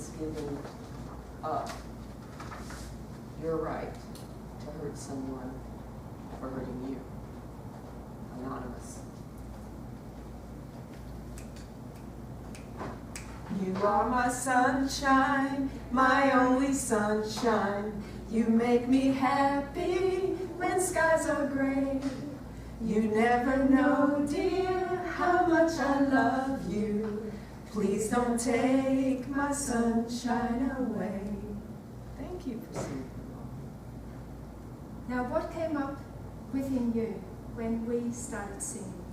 is giving up your right to hurt someone for hurting you. Anonymous. You are my sunshine, my only sunshine. You make me happy when skies are gray. You never know, dear, how much I love you. Please don't take my sunshine away. Thank you for singing along. Now, what came up within you when we started singing?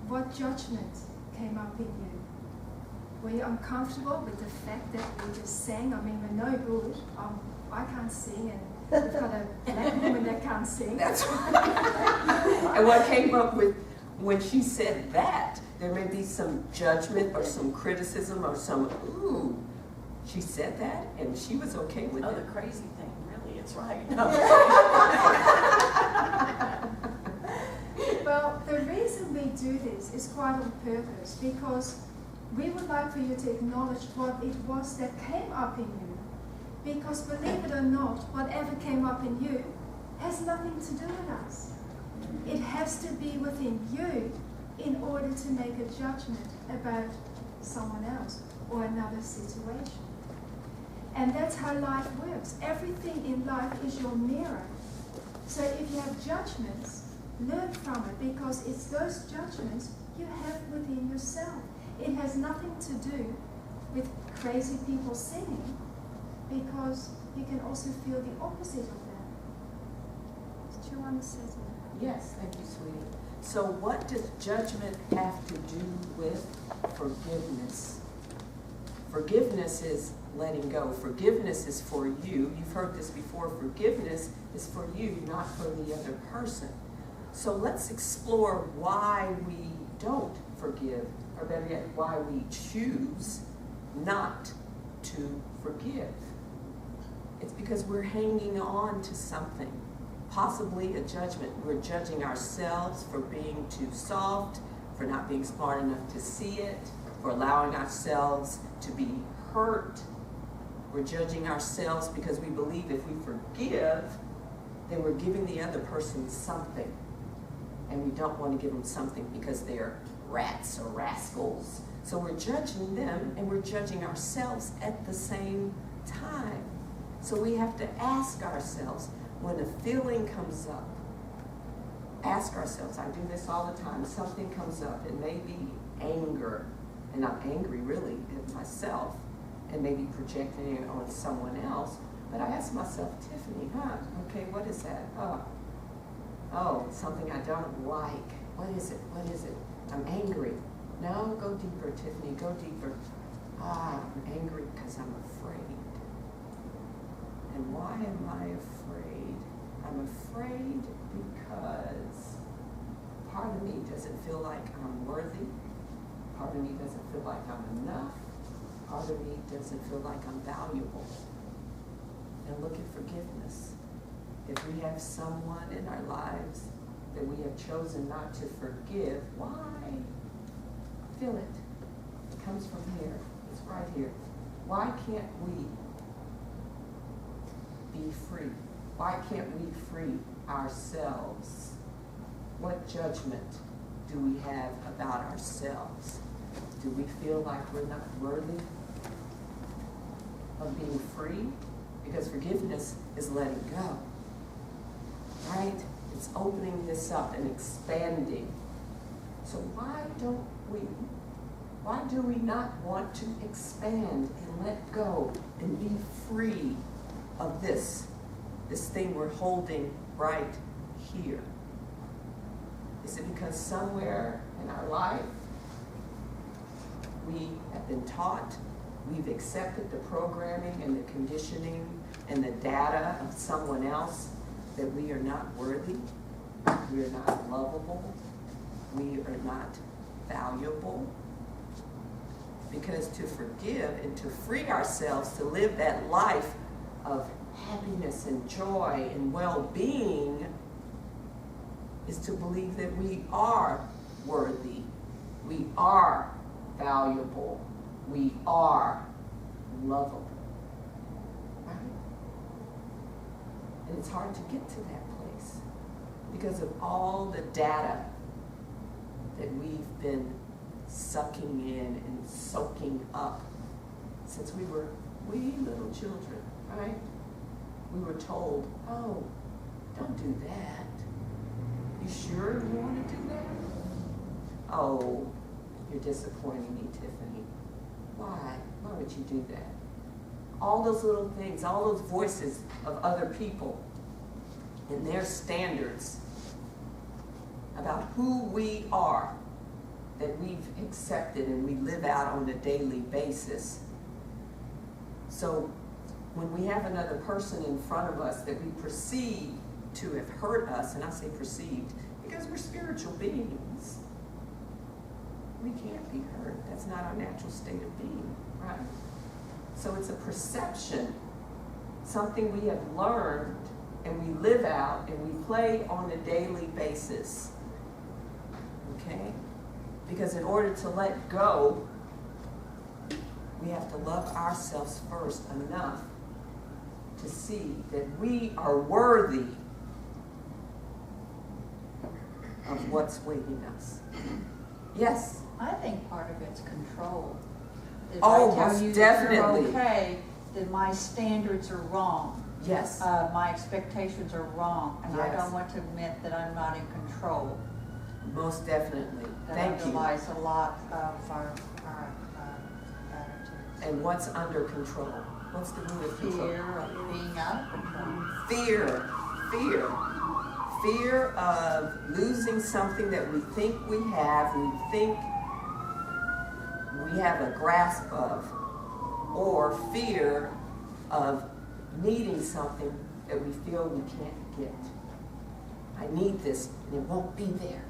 What judgment came up in you? Were you uncomfortable with the fact that we just sang? I mean, we're no good. I can't sing, and we've got a black woman that can't sing. That's right. And what came up with when she said that, there may be some judgment or some criticism or some, ooh, she said that and she was okay with it. Oh, the crazy thing, really, it's right. No. Well, the reason we do this is quite on purpose, because we would like for you to acknowledge what it was that came up in you. Because believe it or not, whatever came up in you has nothing to do with us. It has to be within you in order to make a judgment about someone else or another situation. And that's how life works. Everything in life is your mirror. So if you have judgments, learn from it, because it's those judgments you have within yourself. It has nothing to do with crazy people singing, because you can also feel the opposite of that. Did you want to say something? Yes, thank you, sweetie. So what does judgment have to do with forgiveness? Forgiveness is letting go. Forgiveness is for you. You've heard this before. Forgiveness is for you, not for the other person. So let's explore why we don't forgive, or better yet, why we choose not to forgive. It's because we're hanging on to something, possibly a judgment. We're judging ourselves for being too soft, for not being smart enough to see it, for allowing ourselves to be hurt. We're judging ourselves because we believe if we forgive, then we're giving the other person something. And we don't want to give them something because they're rats or rascals. So we're judging them and we're judging ourselves at the same time. So we have to ask ourselves, when a feeling comes up, ask ourselves, I do this all the time, something comes up, it may be anger, and I'm angry really at myself, and maybe projecting it on someone else, but I ask myself, Tiffany, okay, what is that? Oh, something I don't like. What is it? What is it? I'm angry. No, go deeper, Tiffany, go deeper. I'm angry because I'm afraid. And why am I afraid? I'm afraid because part of me doesn't feel like I'm worthy. Part of me doesn't feel like I'm enough. Part of me doesn't feel like I'm valuable. And look at forgiveness. If we have someone in our lives that we have chosen not to forgive, why? Feel it. It comes from here. It's right here. Why can't we be free? Why can't we free ourselves? What judgment do we have about ourselves? Do we feel like we're not worthy of being free? Because forgiveness is letting go, right? It's opening this up and expanding. So why do we not want to expand and let go and be free of this thing we're holding right here? Is it because somewhere in our life we have been taught, we've accepted the programming and the conditioning and the data of someone else that we are not worthy, we are not lovable, we are not valuable? Because to forgive and to free ourselves to live that life of happiness and joy and well-being is to believe that we are worthy, we are valuable, we are lovable. Right? And it's hard to get to that place because of all the data that we've been sucking in and soaking up since we were wee little children, right? We were told, oh, don't do that. You sure you want to do that? Oh, you're disappointing me, Tyffany. Why? Why would you do that? All those little things, all those voices of other people and their standards about who we are that we've accepted and we live out on a daily basis. So when we have another person in front of us that we perceive to have hurt us, and I say perceived because we're spiritual beings, we can't be hurt. That's not our natural state of being, right? So it's a perception, something we have learned and we live out and we play on a daily basis, okay? Because in order to let go, we have to love ourselves first enough to see that we are worthy of what's waiting us. Yes? I think part of it's control. If Oh, I tell most you definitely. that you're okay, then my standards are wrong. Yes. My expectations are wrong, and I Yes. don't want to admit that I'm not in control. Most definitely. That Thank you. underlies a lot of our attitudes. And what's under control? What's the root of control? Fear of being out of control. Fear of losing something that we think we have a grasp of, or fear of needing something that we feel we can't get. I need this and it won't be there.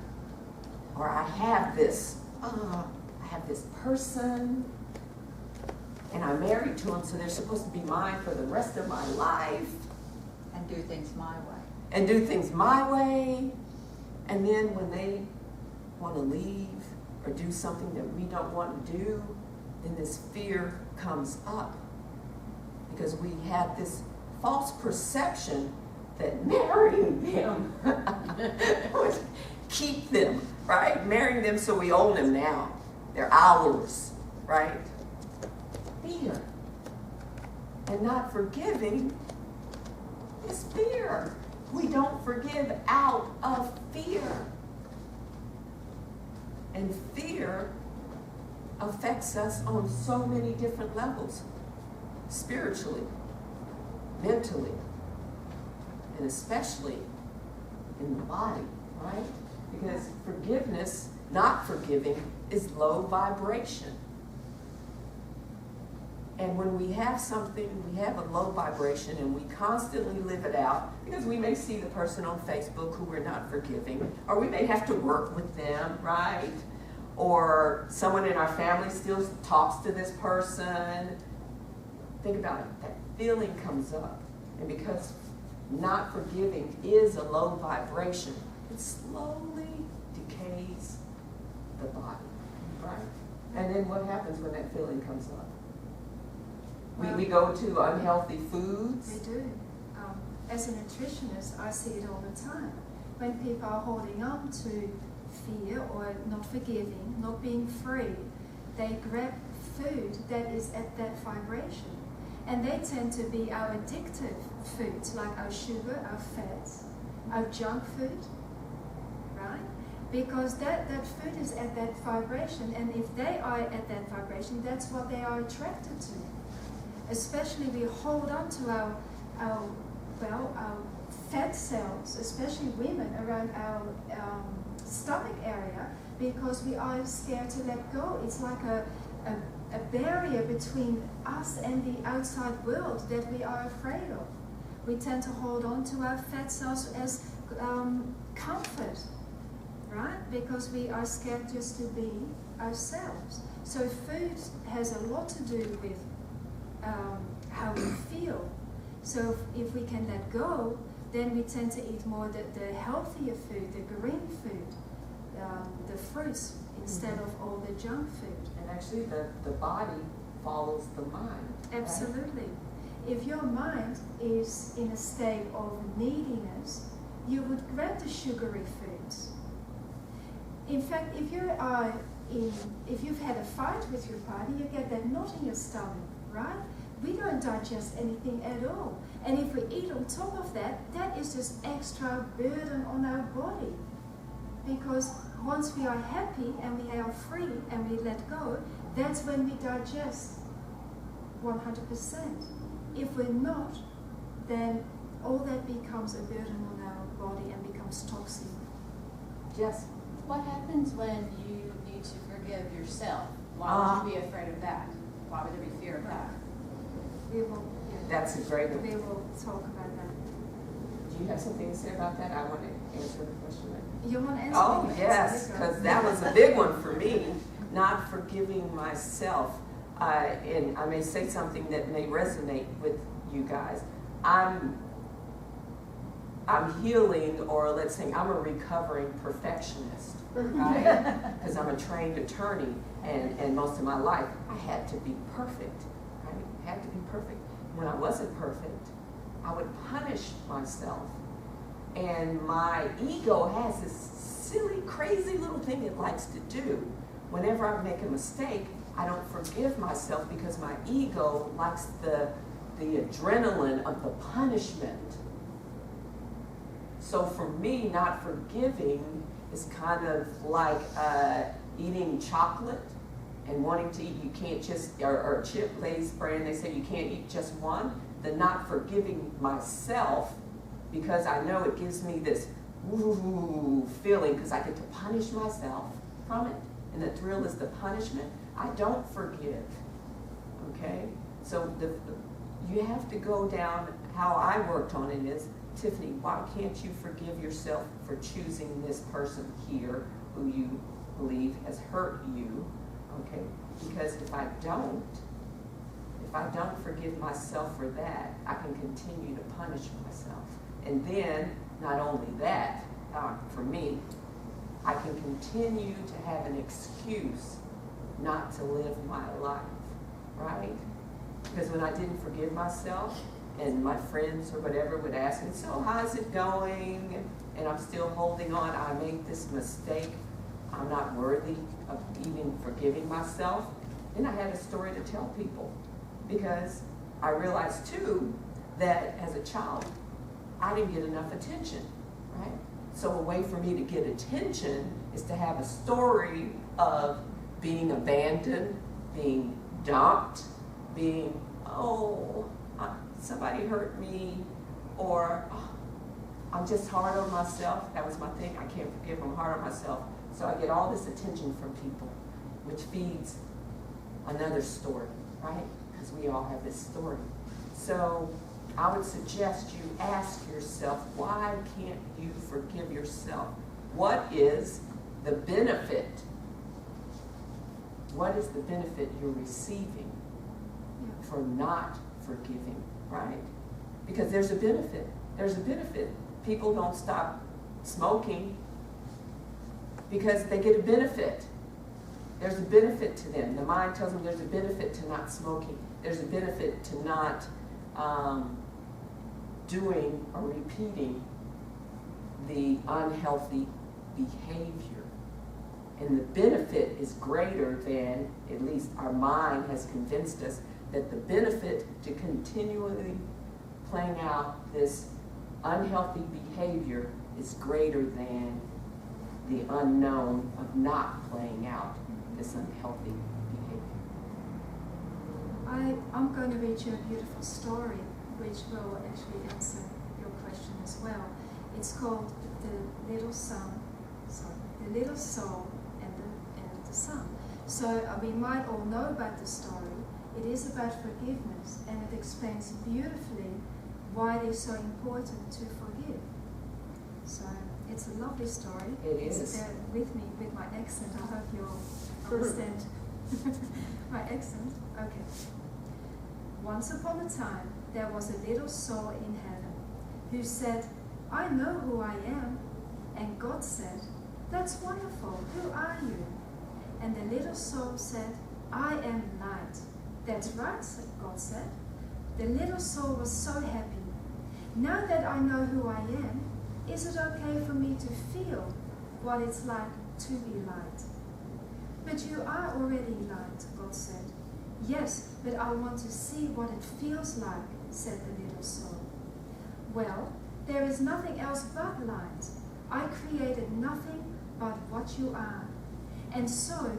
Or I have this, I have this person and I'm married to them, so they're supposed to be mine for the rest of my life. And do things my way. And do things my way. And then when they want to leave or do something that we don't want to do, then this fear comes up. Because we have this false perception that marrying them would keep them, right? Marrying them so we own them now. They're ours, right? Fear. And not forgiving is fear. We don't forgive out of fear. And fear affects us on so many different levels. Spiritually, mentally, and especially in the body, right? Because forgiveness, not forgiving, is low vibration. And when we have something, we have a low vibration and we constantly live it out, because we may see the person on Facebook who we're not forgiving, or we may have to work with them, right? Or someone in our family still talks to this person. Think about it, that feeling comes up. And because not forgiving is a low vibration, it slowly decays the body, right? And then what happens when that feeling comes up? We go to unhealthy foods. We do. As a nutritionist, I see it all the time. When people are holding on to fear or not forgiving, not being free, they grab food that is at that vibration. And they tend to be our addictive foods, like our sugar, our fats, our junk food, right? Because that food is at that vibration, and if they are at that vibration, that's what they are attracted to. Especially we hold on to our fat cells, especially women, around our stomach area, because we are scared to let go. It's like a barrier between us and the outside world that we are afraid of. We tend to hold on to our fat cells as comfort, right? Because we are scared just to be ourselves. So food has a lot to do with how we feel. So if we can let go, then we tend to eat more the healthier food, the green food, the fruits, instead of all the junk food. And actually the body follows the mind. Right? Absolutely. If your mind is in a state of neediness, you would grab the sugary foods. In fact, if you've had a fight with your partner, you get that knot in your stomach, right? We don't digest anything at all. And if we eat on top of that, that is just extra burden on our body. Because once we are happy and we are free and we let go, that's when we digest 100%. If we're not, then all that becomes a burden on our body and becomes toxic. Yes. What happens when you need to forgive yourself? Why would you be afraid of that? Why would there be fear of that? We will, That's a great one. we will talk about that. Do you have something to say about that? I want to answer the question. You want to answer? Oh, it? yes, There you go. because that was a big one for me, not forgiving myself. And I may say something that may resonate with you guys. I'm healing, or let's say I'm a recovering perfectionist, right? Because I'm a trained attorney, and most of my life I had to be perfect, right? Had to be perfect. When I wasn't perfect, I would punish myself. And my ego has this silly, crazy little thing it likes to do. Whenever I make a mistake, I don't forgive myself because my ego likes the adrenaline of the punishment. So for me, not forgiving is kind of like eating chocolate and wanting to eat. You can't just, or chip Lay's brand, they say you can't eat just one. The not forgiving myself, because I know it gives me this woo feeling because I get to punish myself from it. And the thrill is the punishment. I don't forgive, okay? So you have to go down, how I worked on it is, Tyffany, why can't you forgive yourself for choosing this person here who you believe has hurt you, okay? Because if I don't forgive myself for that, I can continue to punish myself. And then, not only that, for me, I can continue to have an excuse not to live my life, right? Because when I didn't forgive myself, and my friends or whatever would ask me, so how's it going? And I'm still holding on. I made this mistake. I'm not worthy of even forgiving myself. Then I had a story to tell people, because I realized too that as a child, I didn't get enough attention, right? So a way for me to get attention is to have a story of being abandoned, being dumped, being, somebody hurt me, or I'm just hard on myself. That was my thing. I can't forgive, I'm hard on myself. So I get all this attention from people, which feeds another story, right? Because we all have this story. So I would suggest you ask yourself, why can't you forgive yourself? What is the benefit? What is the benefit you're receiving for not forgiving, right? Because there's a benefit. There's a benefit. People don't stop smoking because they get a benefit. There's a benefit to them. The mind tells them there's a benefit to not smoking. There's a benefit to not doing or repeating the unhealthy behavior. And the benefit is greater than, at least our mind has convinced us, that the benefit to continually playing out this unhealthy behavior is greater than the unknown of not playing out this unhealthy behavior. I'm going to read you a beautiful story which will actually answer your question as well. It's called The Little Soul and the Sun. So we might all know about the story. It is about forgiveness, and it explains beautifully why it is so important to forgive. So it's a lovely story. It is. Bear with me with my accent. I hope you'll understand my accent. Okay. Once upon a time, there was a little soul in heaven who said, I know who I am. And God said, that's wonderful. Who are you? And the little soul said, I am light. That's right, God said. The little soul was so happy. Now that I know who I am, is it okay for me to feel what it's like to be light? But you are already light, God said. Yes, but I want to see what it feels like, said the little soul. Well, there is nothing else but light. I created nothing but what you are. And so,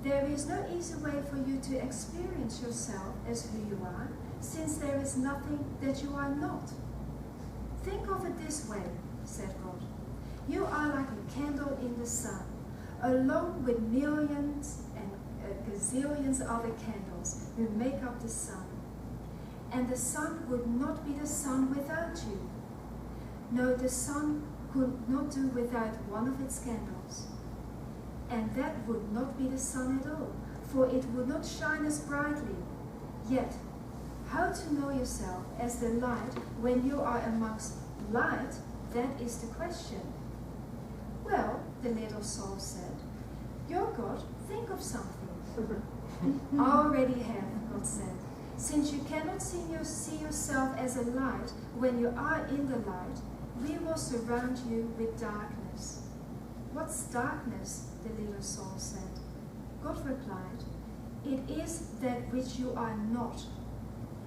there is no easy way for you to experience yourself as who you are, since there is nothing that you are not. Think of it this way, said God. You are like a candle in the sun, along with millions and gazillions other candles who make up the sun. And the sun would not be the sun without you. No, the sun could not do without one of its candles. And that would not be the sun at all, for it would not shine as brightly. Yet, how to know yourself as the light when you are amongst light, that is the question. Well, the little soul said, your God, think of something. I already have, God said. Since you cannot see yourself as a light when you are in the light, we will surround you with darkness. What's darkness? The little soul said. God replied, it is that which you are not.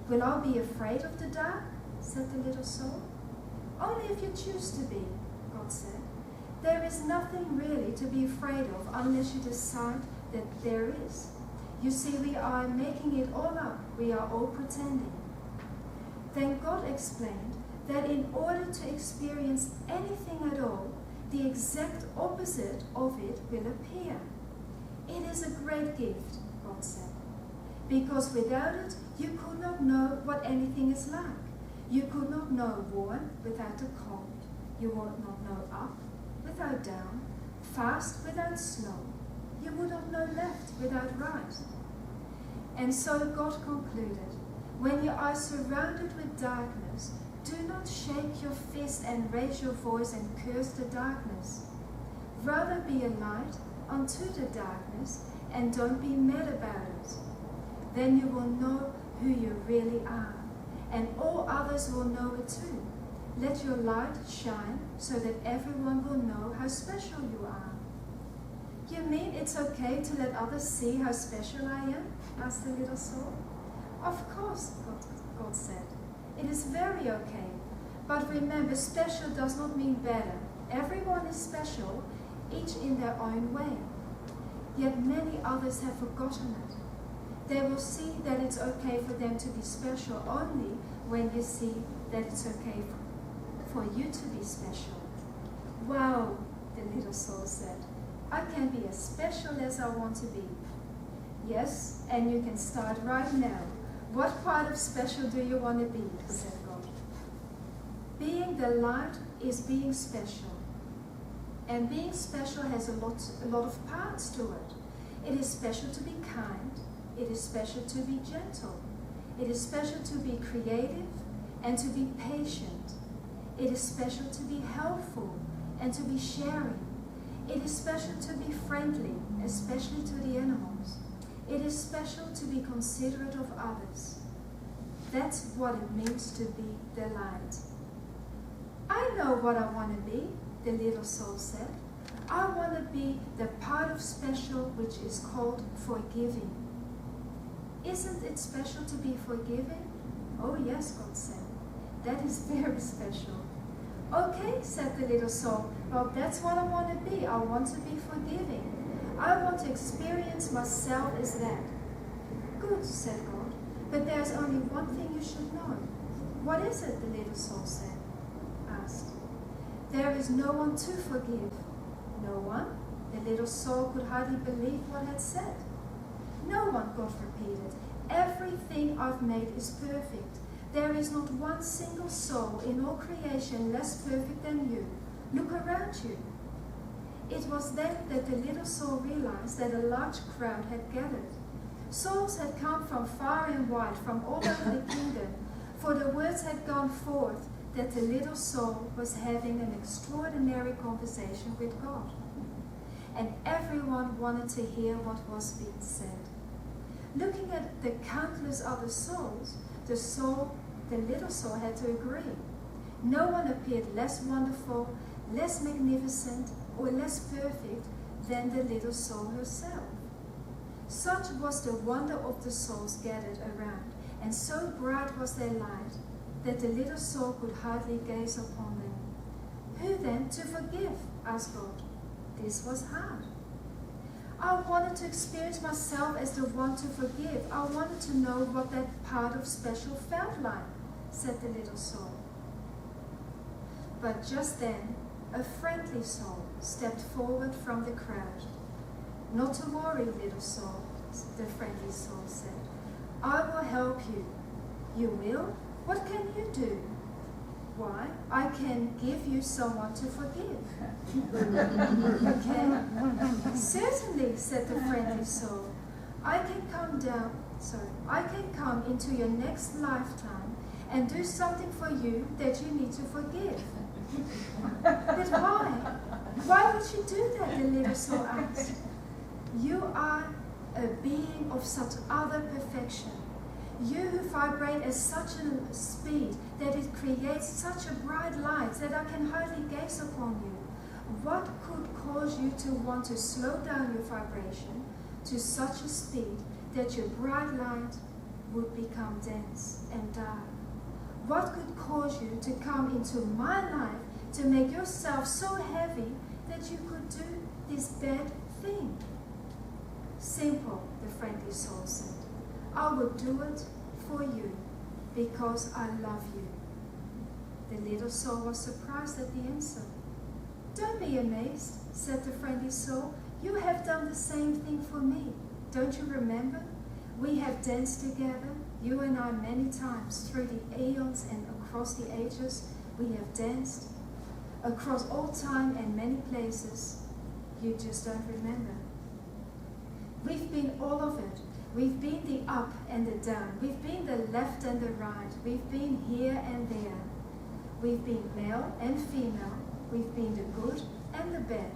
Will I be afraid of the dark? Said the little soul. Only if you choose to be, God said. There is nothing really to be afraid of unless you decide that there is. You see, we are making it all up. We are all pretending. Then God explained that in order to experience anything at all, the exact opposite of it will appear. It is a great gift, God said, because without it, you could not know what anything is like. You could not know warm without a cold. You would not know up without down, fast without slow. You would not know left without right. And so God concluded, when you are surrounded with darkness, do not shake your fist and raise your voice and curse the darkness. Rather be a light unto the darkness and don't be mad about it. Then you will know who you really are, and all others will know it too. Let your light shine so that everyone will know how special you are. You mean it's okay to let others see how special I am? Asked the little soul. Of course, God said. It is very okay. But remember, special does not mean better. Everyone is special, each in their own way. Yet many others have forgotten it. They will see that it's okay for them to be special only when you see that it's okay for you to be special. Wow, the little soul said. I can be as special as I want to be. Yes, and you can start right now. What part of special do you want to be? Said God. Being the light is being special. And being special has a lot of parts to it. It is special to be kind. It is special to be gentle. It is special to be creative and to be patient. It is special to be helpful and to be sharing. It is special to be friendly, especially to the animals. It is special to be considerate of others. That's what it means to be the light. I know what I want to be, the little soul said. I want to be the part of special which is called forgiving. Isn't it special to be forgiving? Oh yes, God said. That is very special. Okay, said the little soul. Well, that's what I want to be. I want to be forgiving. I want to experience myself as that. Good, said God. But there's only one thing you should know. What is it, the little soul asked. There is no one to forgive. No one? The little soul could hardly believe what it said. No one, God repeated. Everything I've made is perfect. There is not one single soul in all creation less perfect than you. Look around you. It was then that the little soul realized that a large crowd had gathered. Souls had come from far and wide, from all over the kingdom, for the words had gone forth that the little soul was having an extraordinary conversation with God. And everyone wanted to hear what was being said. looking at the countless other souls, the little soul had to agree. No one appeared less wonderful, less magnificent, or less perfect than the little soul herself. Such was the wonder of the souls gathered around, and so bright was their light that the little soul could hardly gaze upon them. Who then to forgive? Asked God. This was hard. I wanted to experience myself as the one to forgive. I wanted to know what that part of special felt like, said the little soul. But just then, a friendly soul stepped forward from the crowd. Not to worry, little soul, the friendly soul said. I will help you. You will? What can you do? Why, I can give you someone to forgive. Okay? Certainly, said the friendly soul. I can come into your next lifetime and do something for you that you need to forgive. But why? Why would you do that? The little soul asked. You are a being of such utter perfection. You who vibrate at such a speed that it creates such a bright light that I can hardly gaze upon you. What could cause you to want to slow down your vibration to such a speed that your bright light would become dense and dark? What could cause you to come into my life to make yourself so heavy that you could do this bad thing? Simple, the friendly soul said. I will do it for you because I love you. The little soul was surprised at the answer. Don't be amazed, said the friendly soul. You have done the same thing for me. Don't you remember? We have danced together, you and I, many times through the eons and across the ages. We have danced across all time and many places. You just don't remember. We've been all of it. We've been the up and the down. We've been the left and the right. We've been here and there. We've been male and female. We've been the good and the bad.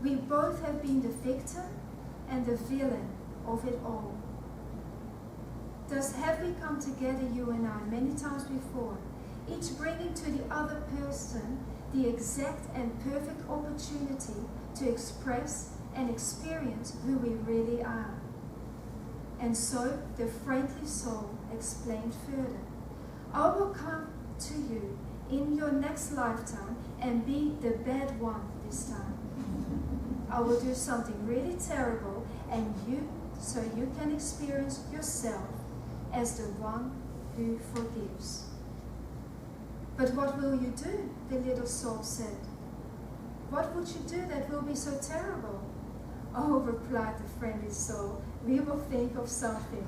We both have been the victim and the villain of it all. Thus have we come together, you and I, many times before, each bringing to the other person the exact and perfect opportunity to express and experience who we really are. And so the friendly soul explained further. I will come to you in your next lifetime and be the bad one this time. I will do something really terrible so you can experience yourself as the one who forgives. But what will you do? The little soul said. What would you do that will be so terrible? Oh, replied the friendly soul, we will think of something.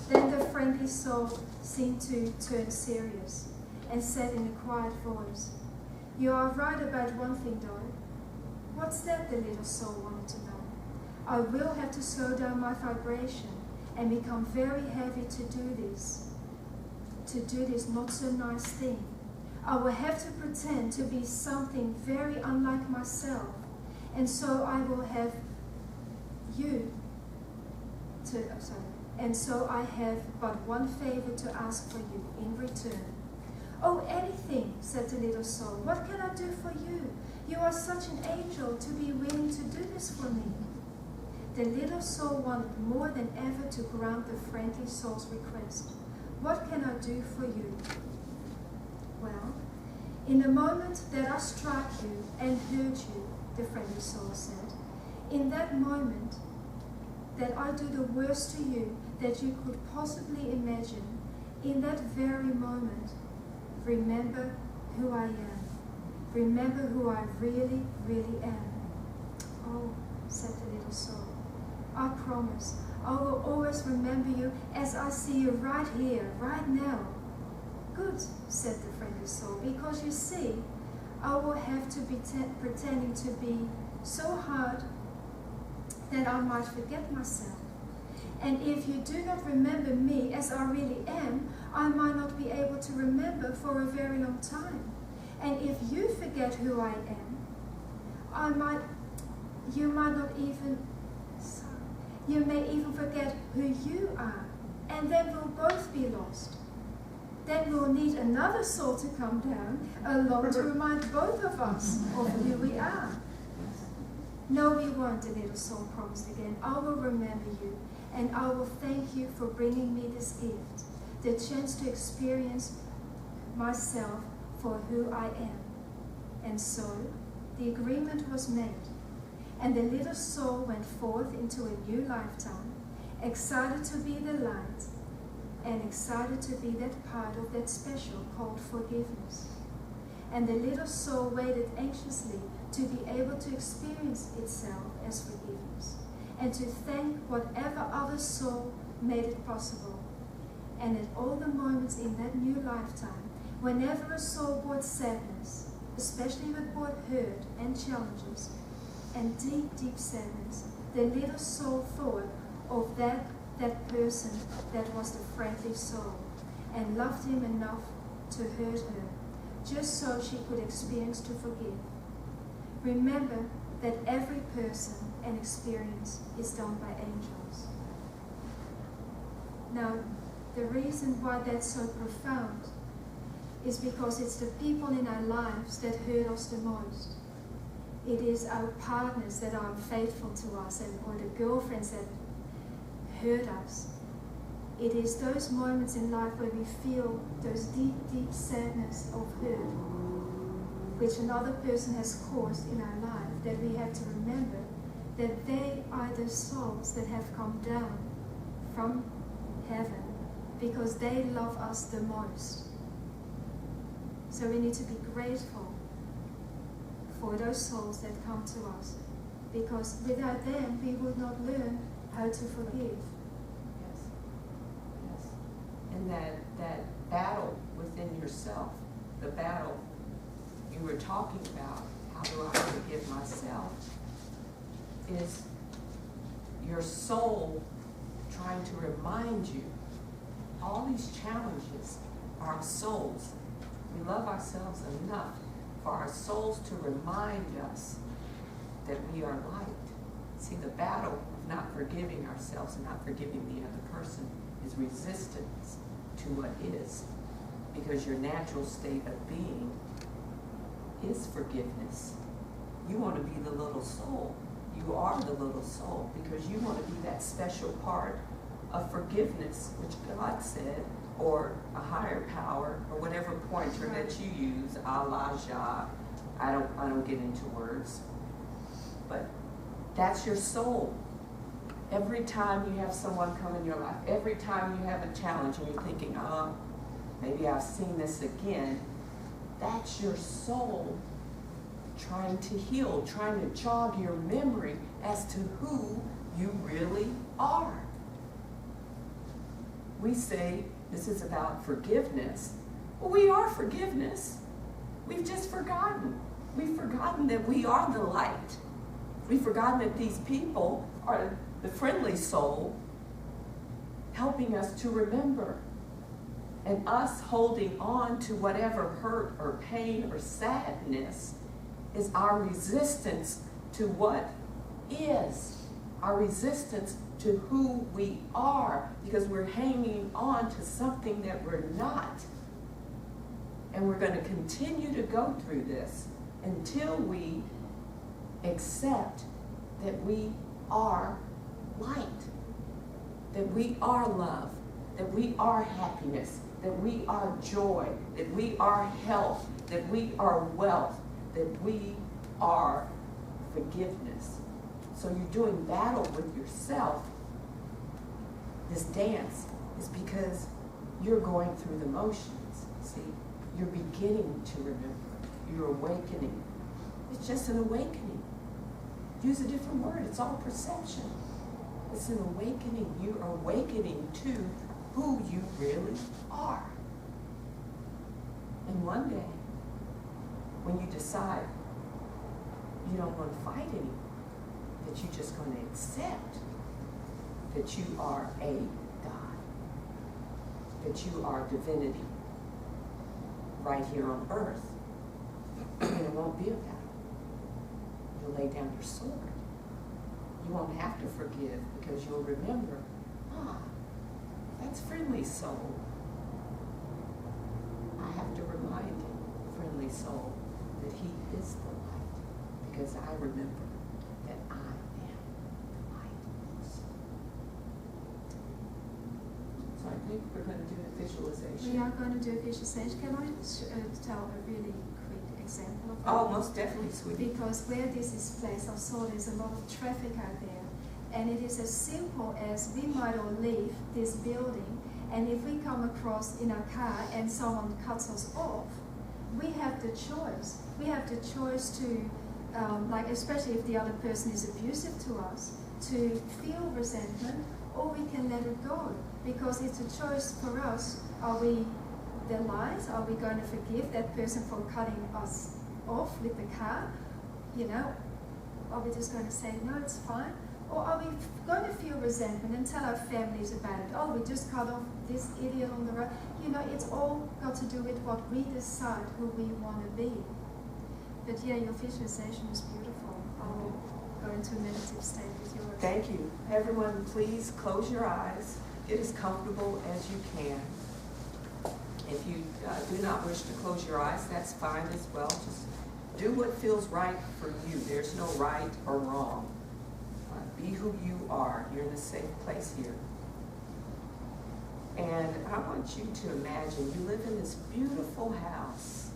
Then the friendly soul seemed to turn serious and said in a quiet voice, you are right about one thing though. What's that? The little soul wanted to know. I will have to slow down my vibration and become very heavy to do this not so nice thing. I will have to pretend to be something very unlike myself. And so I will have and so I have but one favor to ask for you in return. Oh, anything, said the little soul. What can I do for you? You are such an angel to be willing to do this for me. The little soul wanted more than ever to grant the friendly soul's request. What can I do for you? Well, in the moment that I struck you and hurt you, the friendly soul said, in that moment that I do the worst to you that you could possibly imagine, in that very moment, remember who I am. Remember who I really, really am. Oh, said the little soul, I promise I will always remember you as I see you right here, right now. Good, said the friendly soul, because you see, I will have to be pretending to be so hard that I might forget myself. And if you do not remember me as I really am, I might not be able to remember for a very long time. And if you forget who I am, you might not even, You may even forget who you are, and then we'll both be lost. Then we'll need another soul to come down along to remind both of us of who we are. No, we won't, the little soul promised again. I will remember you, and I will thank you for bringing me this gift, the chance to experience myself for who I am. And so, the agreement was made, and the little soul went forth into a new lifetime, excited to be the light, and excited to be that part of that special called forgiveness. And the little soul waited anxiously to be able to experience itself as forgiveness, and to thank whatever other soul made it possible. And at all the moments in that new lifetime, whenever a soul brought sadness, especially when it brought hurt and challenges, and deep, deep sadness, the little soul thought of that person that was the friendly soul, and loved him enough to hurt her, just so she could experience to forgive. Remember that every person and experience is done by angels. Now, the reason why that's so profound is because it's the people in our lives that hurt us the most. It is our partners that are unfaithful to us, or the girlfriends that hurt us. It is those moments in life where we feel those deep, deep sadness of hurt, which another person has caused in our life, that we have to remember that they are the souls that have come down from heaven because they love us the most. So we need to be grateful for those souls that come to us, because without them we would not learn how to forgive. Yes. Yes. And that battle within yourself, the battle you were talking about, how do I forgive myself, is your soul trying to remind you all these challenges are our souls. We love ourselves enough for our souls to remind us that we are light. See, the battle of not forgiving ourselves and not forgiving the other person is resistance to what is, because your natural state of being is forgiveness. You want to be the little soul. You are the little soul because you want to be that special part of forgiveness, which God said, or a higher power, or whatever pointer that you use, Allah, Jah. I don't get into words, but that's your soul. Every time you have someone come in your life, every time you have a challenge and you're thinking, maybe I've seen this again, that's your soul trying to heal, trying to jog your memory as to who you really are. We say this is about forgiveness. Well, we are forgiveness. We've just forgotten. We've forgotten that we are the light. We've forgotten that these people are the friendly soul helping us to remember. And us holding on to whatever hurt or pain or sadness is our resistance to what is, our resistance to who we are, because we're hanging on to something that we're not. And we're going to continue to go through this until we accept that we are light, that we are love, that we are happiness, that we are joy, that we are health, that we are wealth, that we are forgiveness. So you're doing battle with yourself. This dance is because you're going through the motions. See, you're beginning to remember. You're awakening. It's just an awakening. Use a different word. It's all perception. It's an awakening. You're awakening to who you really are. And one day, when you decide you don't want to fight anymore, that you're just going to accept that you are a God, that you are divinity right here on earth, and it won't be a battle. You'll lay down your sword. You won't have to forgive because you'll remember, that's friendly soul. I have to remind friendly soul that he is the light because I remember that I am the light also. So I think we're going to do a visualization. We are going to do a visualization. Can I tell a really quick example of that? Oh, most definitely, sweetie. Because where this is placed, I saw there's a lot of traffic out there. And it is as simple as we might all leave this building, and if we come across in a car and someone cuts us off, we have the choice. We have the choice to, like especially if the other person is abusive to us, to feel resentment, or we can let it go. Because it's a choice for us. Are we the lies? Are we going to forgive that person for cutting us off with the car? You know, are we just going to say, no, it's fine? Or are we going to feel resentment and tell our families about it? Oh, we just cut off this idiot on the road. You know, it's all got to do with what we decide who we want to be. But yeah, your visualization is beautiful. I'll go into a meditative state with yours. Thank you. Everyone, please close your eyes. Get as comfortable as you can. If you do not wish to close your eyes, that's fine as well. Just do what feels right for you. There's no right or wrong. Be who you are. You're in a safe place here. And I want you to imagine you live in this beautiful house.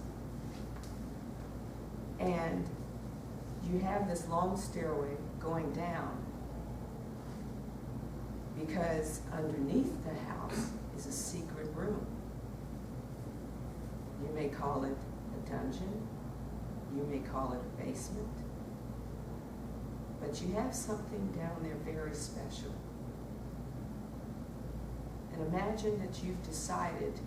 And you have this long stairway going down because underneath the house is a secret room. You may call it a dungeon. You may call it a basement. But you have something down there very special. And imagine that you've decided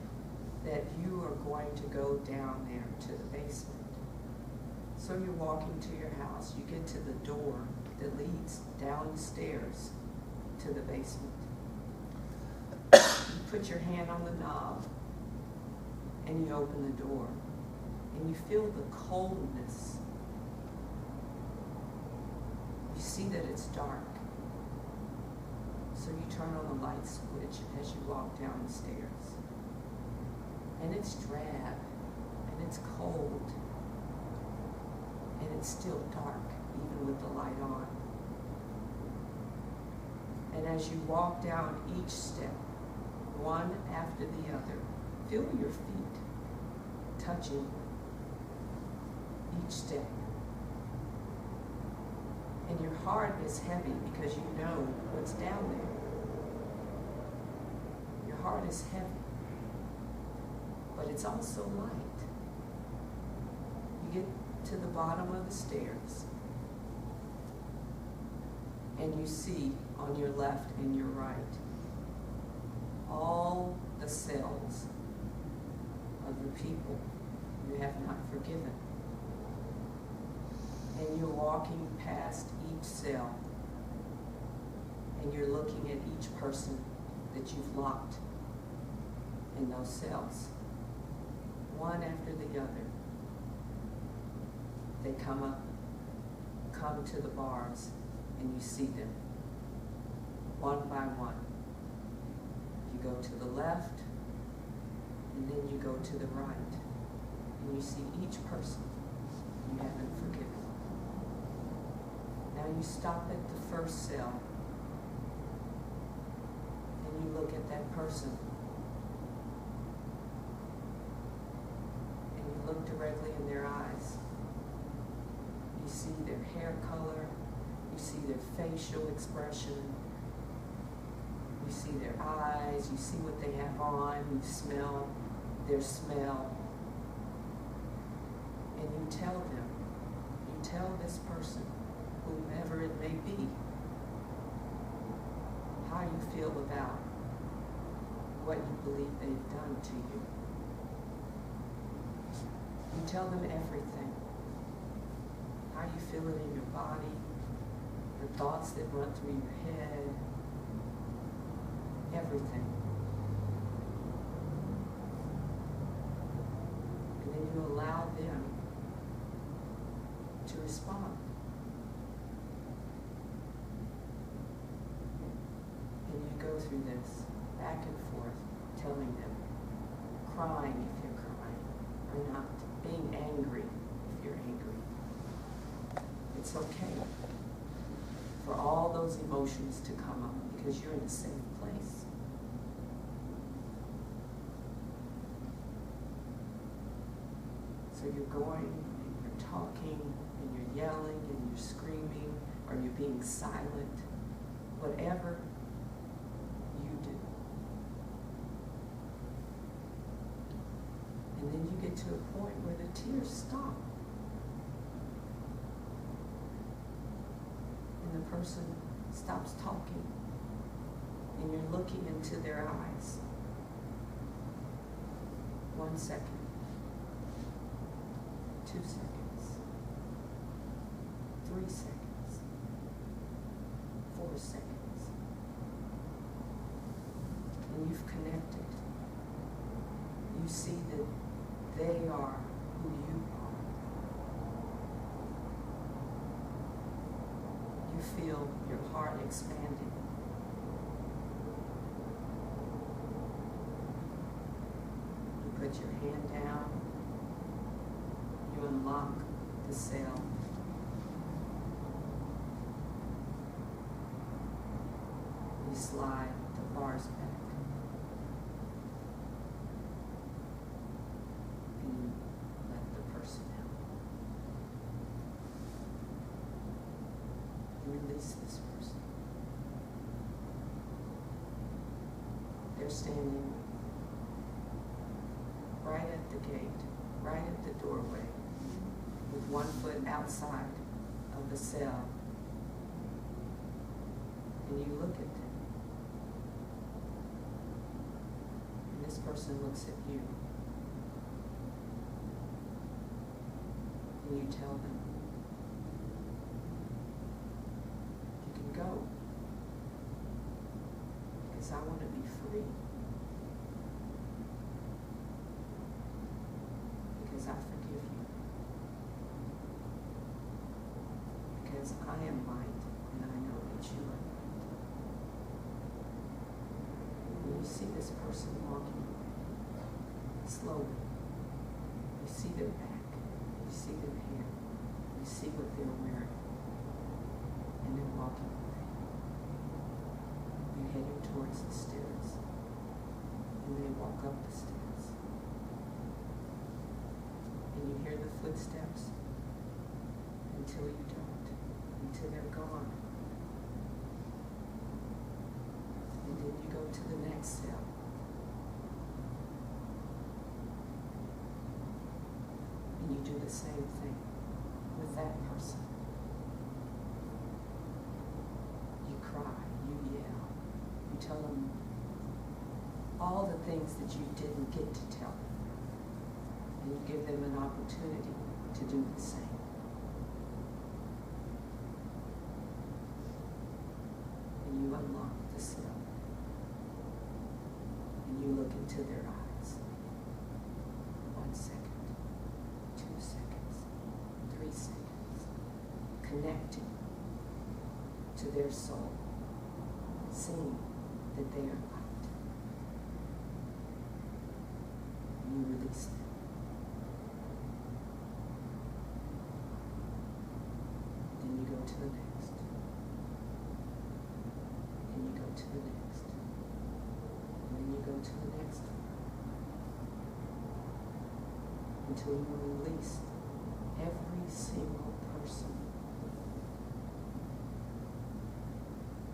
that you are going to go down there to the basement. So you're walking to your house. You get to the door that leads downstairs to the basement. You put your hand on the knob and you open the door and you feel the coldness. You see that it's dark. So you turn on the light switch as you walk down the stairs. And it's drab, and it's cold, and it's still dark, even with the light on. And as you walk down each step, one after the other, feel your feet touching each step. And your heart is heavy because you know what's down there. Your heart is heavy, but it's also light. You get to the bottom of the stairs, and you see on your left and your right all the cells of the people you have not forgiven. And you're walking past each cell, and you're looking at each person that you've locked in those cells, one after the other. They come to the bars, and you see them, one by one. You go to the left, and then you go to the right, and you see each person you haven't forgiven. Now you stop at the first cell, and you look at that person, and you look directly in their eyes. You see their hair color, you see their facial expression, you see their eyes, you see what they have on, you smell their smell, and you tell this person, whomever it may be, how you feel about what you believe they've done to you. You tell them everything. How you feel it in your body, the thoughts that run through your head, everything. And then you allow them to respond. through this back and forth, telling them, crying if you're crying, or not, being angry if you're angry. It's okay for all those emotions to come up because you're in a safe place. So you're going and you're talking and you're yelling and you're screaming or you're being silent, whatever you do. And then you get to a point where the tears stop. And the person stops talking. And you're looking into their eyes. 1 second. 2 seconds. 3 seconds. 4 seconds. And you've connected. You see that they are who you are. You feel your heart expanding. You put your hand down. You unlock the cell. You slide the bars back. And you let the person out. You release this person. They're standing right at the gate, right at the doorway, with 1 foot outside of the cell. And you look at them. And this person looks at you. And you tell them, you can go. Because I want to be free. Because I forgive you. Because I am light and I know that you are light. When you see this person walking away, slowly, you see their back, you see their hair, you see what they're wearing, and they're walking away. You're heading towards the stairs, and they walk up the stairs. And you hear the footsteps until you don't, until they're gone. And then you go to the next cell. And you do the same thing with that person. You cry, you yell, you tell them all the things that you didn't get to tell them. And you give them an opportunity to do the same. And you unlock the cell. And you look into their eyes. 1 second, 2 seconds, 3 seconds. Connecting to their soul. Seeing that they are light. And you release them. Then you go to the next. And you go to the next. And then you go to the next one. Until you release every single person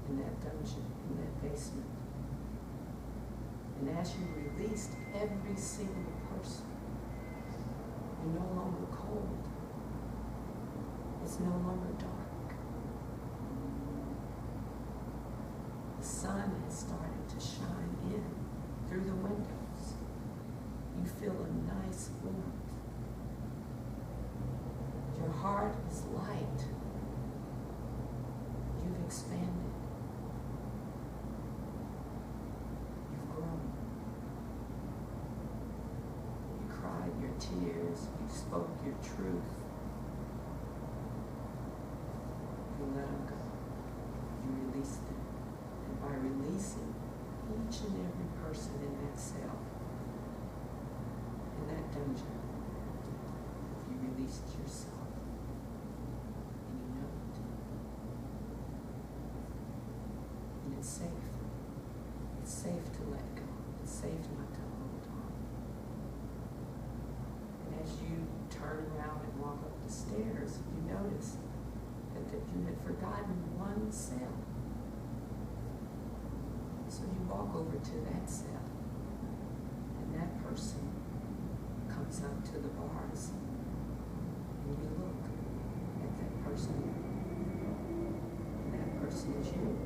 in that dungeon, in that basement. And as you released every single person, you're no longer cold. It's no longer dark. The sun has started to shine in through the windows. You feel a nice warmth. Your heart is light. You've expanded. You've grown. You cried your tears. You spoke your truth. You let them go. You release them. And by releasing, and every person in that cell, in that dungeon, you released yourself. And you know it. And it's safe. It's safe to let go. It's safe not to hold on. And as you turn around and walk up the stairs, you notice that you had forgotten one cell. So you walk over to that cell, and that person comes up to the bars, and you look at that person, and that person is you.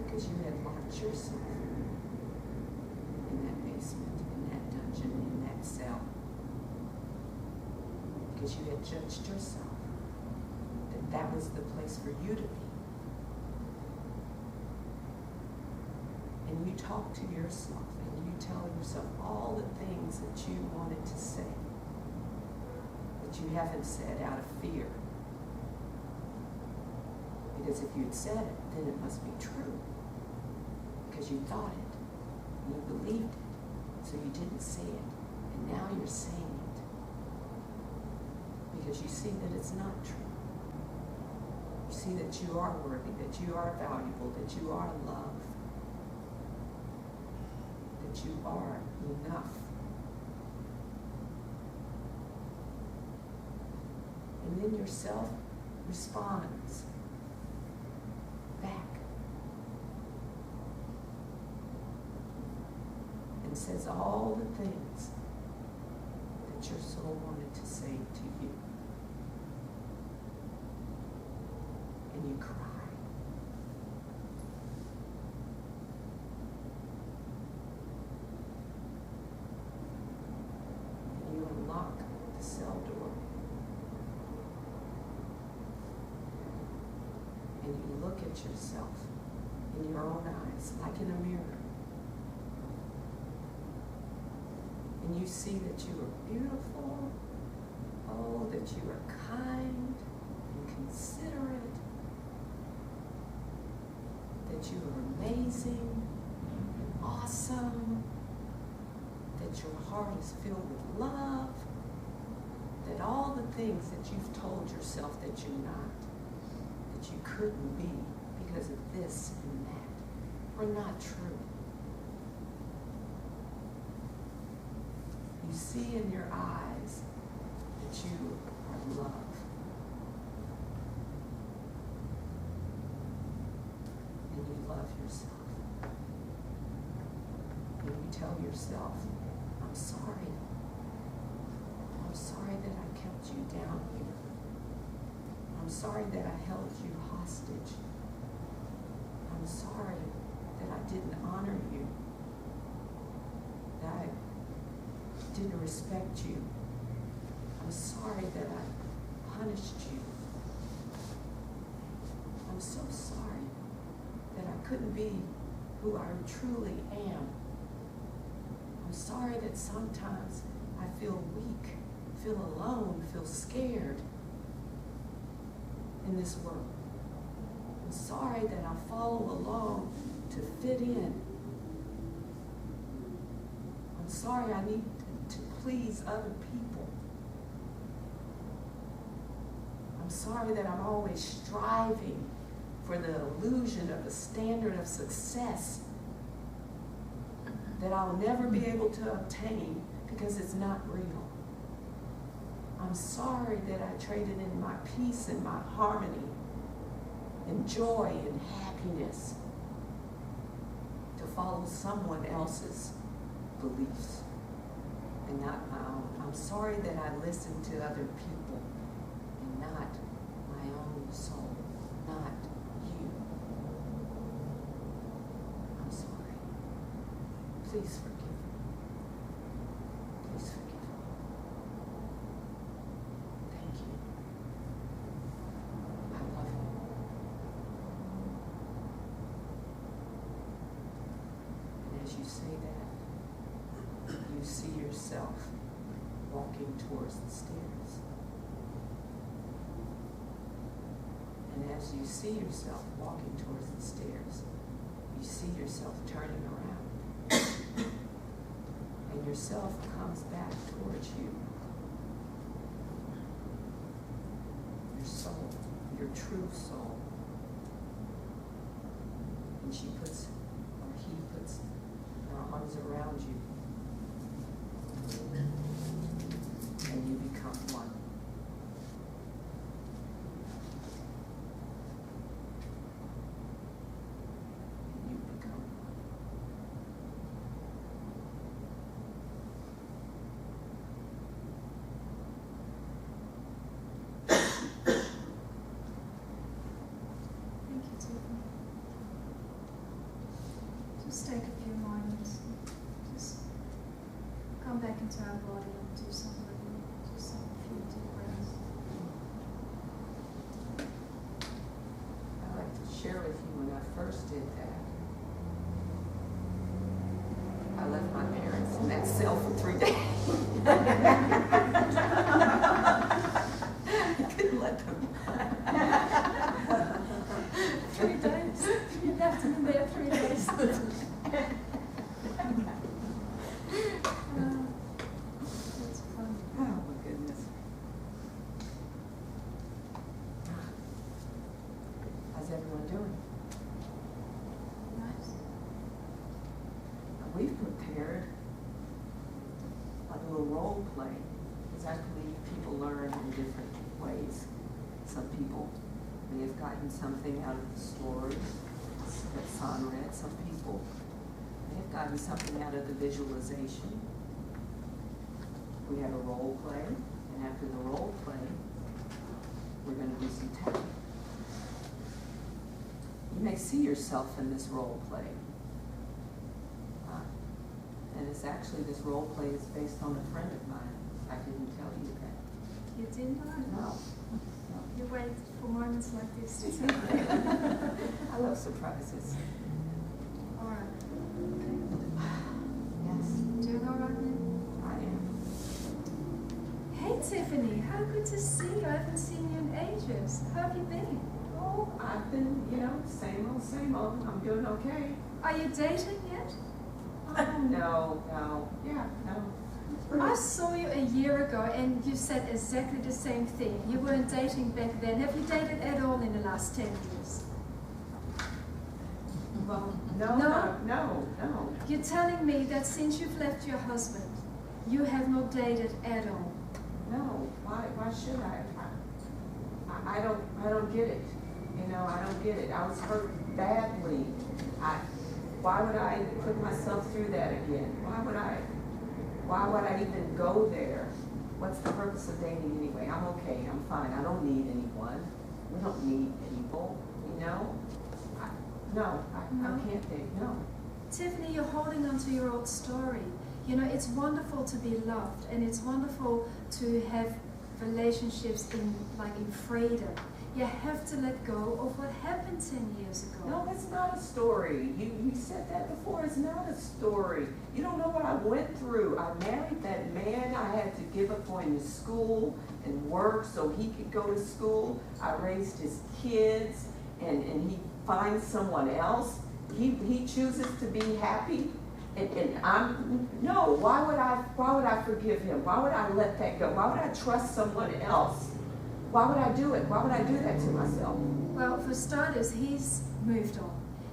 Because you had locked yourself in that basement, in that dungeon, in that cell. Because you had judged yourself that was the place for you to be. And you talk to yourself and you tell yourself all the things that you wanted to say, but you haven't said out of fear. Because if you'd said it, then it must be true. Because you thought it, and you believed it, so you didn't say it. And now you're saying it. Because you see that it's not true. You see that you are worthy, that you are valuable, that you are loved, that you are enough. And then yourself responds back and says all the things that your soul wanted to say to you. And you cry. And you unlock the cell door. And you look at yourself in your own eyes, like in a mirror. And you see that you are beautiful, oh, that you are kind and considerate, that you are amazing and awesome, that your heart is filled with love, that all the things that you've told yourself that you're not, that you couldn't be because of this and that, are not true. You see in your eyes that you are loved. And you love yourself. And you tell yourself, I'm sorry. I'm sorry that I kept you down here. I'm sorry that I held you hostage. I'm sorry that I didn't honor you. That I didn't respect you. I'm sorry that I punished you. I'm so sorry that I couldn't be who I truly am. I'm sorry that sometimes I feel weak, feel alone, feel scared in this world. I'm sorry that I follow along to fit in. I'm sorry I need to please other people. I'm sorry that I'm always striving for the illusion of a standard of success that I'll never be able to obtain because it's not real. I'm sorry that I traded in my peace and my harmony and joy and happiness to follow someone else's beliefs and not my own. I'm sorry that I listened to other people and not my own soul, not you. I'm sorry. Please forgive me. Please forgive me. Thank you. I love you. And as you say that, you see yourself walking towards the stairs. And as you see yourself walking towards the stairs, you you see yourself turning around. And yourself comes back towards you. Your soul, your true soul. And she puts, or he puts, her arms around you. And you become one. And you become one. Thank you, Tiffany. Just take a few moments. Just come back into our body and do some living. Just a few deep breaths. I'd like to share with you when I first did that. I left my parents in that cell for 3 days. I couldn't let them. 3 days. You left him in there 3 days. That's fun. Oh my goodness. How's everyone doing? Nice. We've prepared a little role play, because I believe people learn in different ways. Some people may have gotten something out of the stories that Sandra read. Some people may have gotten something out of the visualization. We have a role play, and after the role play, we're going to do some tapping. You may see yourself in this role play. And it's actually, this role play is based on a friend of mine. I didn't tell you that. You didn't know? No. You wait for moments like this to tell me. I love surprises. All right. Okay. Yes, Doing all right now? I am. Hey, Tiffany. How good to see you. I haven't seen you in ages. How have you been? Oh, I've been, same old, same old. I'm doing okay. Are you dating yet? No. Yeah, no. I saw you a year ago and you said exactly the same thing. You weren't dating back then. Have you dated at all in the last 10 years? Well, No? no. You're telling me that since you've left your husband, you have not dated at all. No. Why should I? I don't get it. I don't get it. I was hurt badly. Why would I put myself through that again? Why would I even go there? What's the purpose of dating anyway? I'm okay, I'm fine, I don't need anyone. We don't need people, I can't date, no. Tiffany, you're holding on to your old story. It's wonderful to be loved and it's wonderful to have relationships in freedom. You have to let go of what happened 10 years ago. No, that's not a story. You said that before. It's not a story. You don't know what I went through. I married that man. I had to give up going to school and work so he could go to school. I raised his kids, and he finds someone else. He chooses to be happy, and why would I forgive him? Why would I let that go? Why would I trust someone else? Why would I do it? Why would I do that to myself? Well, for starters, he's moved on.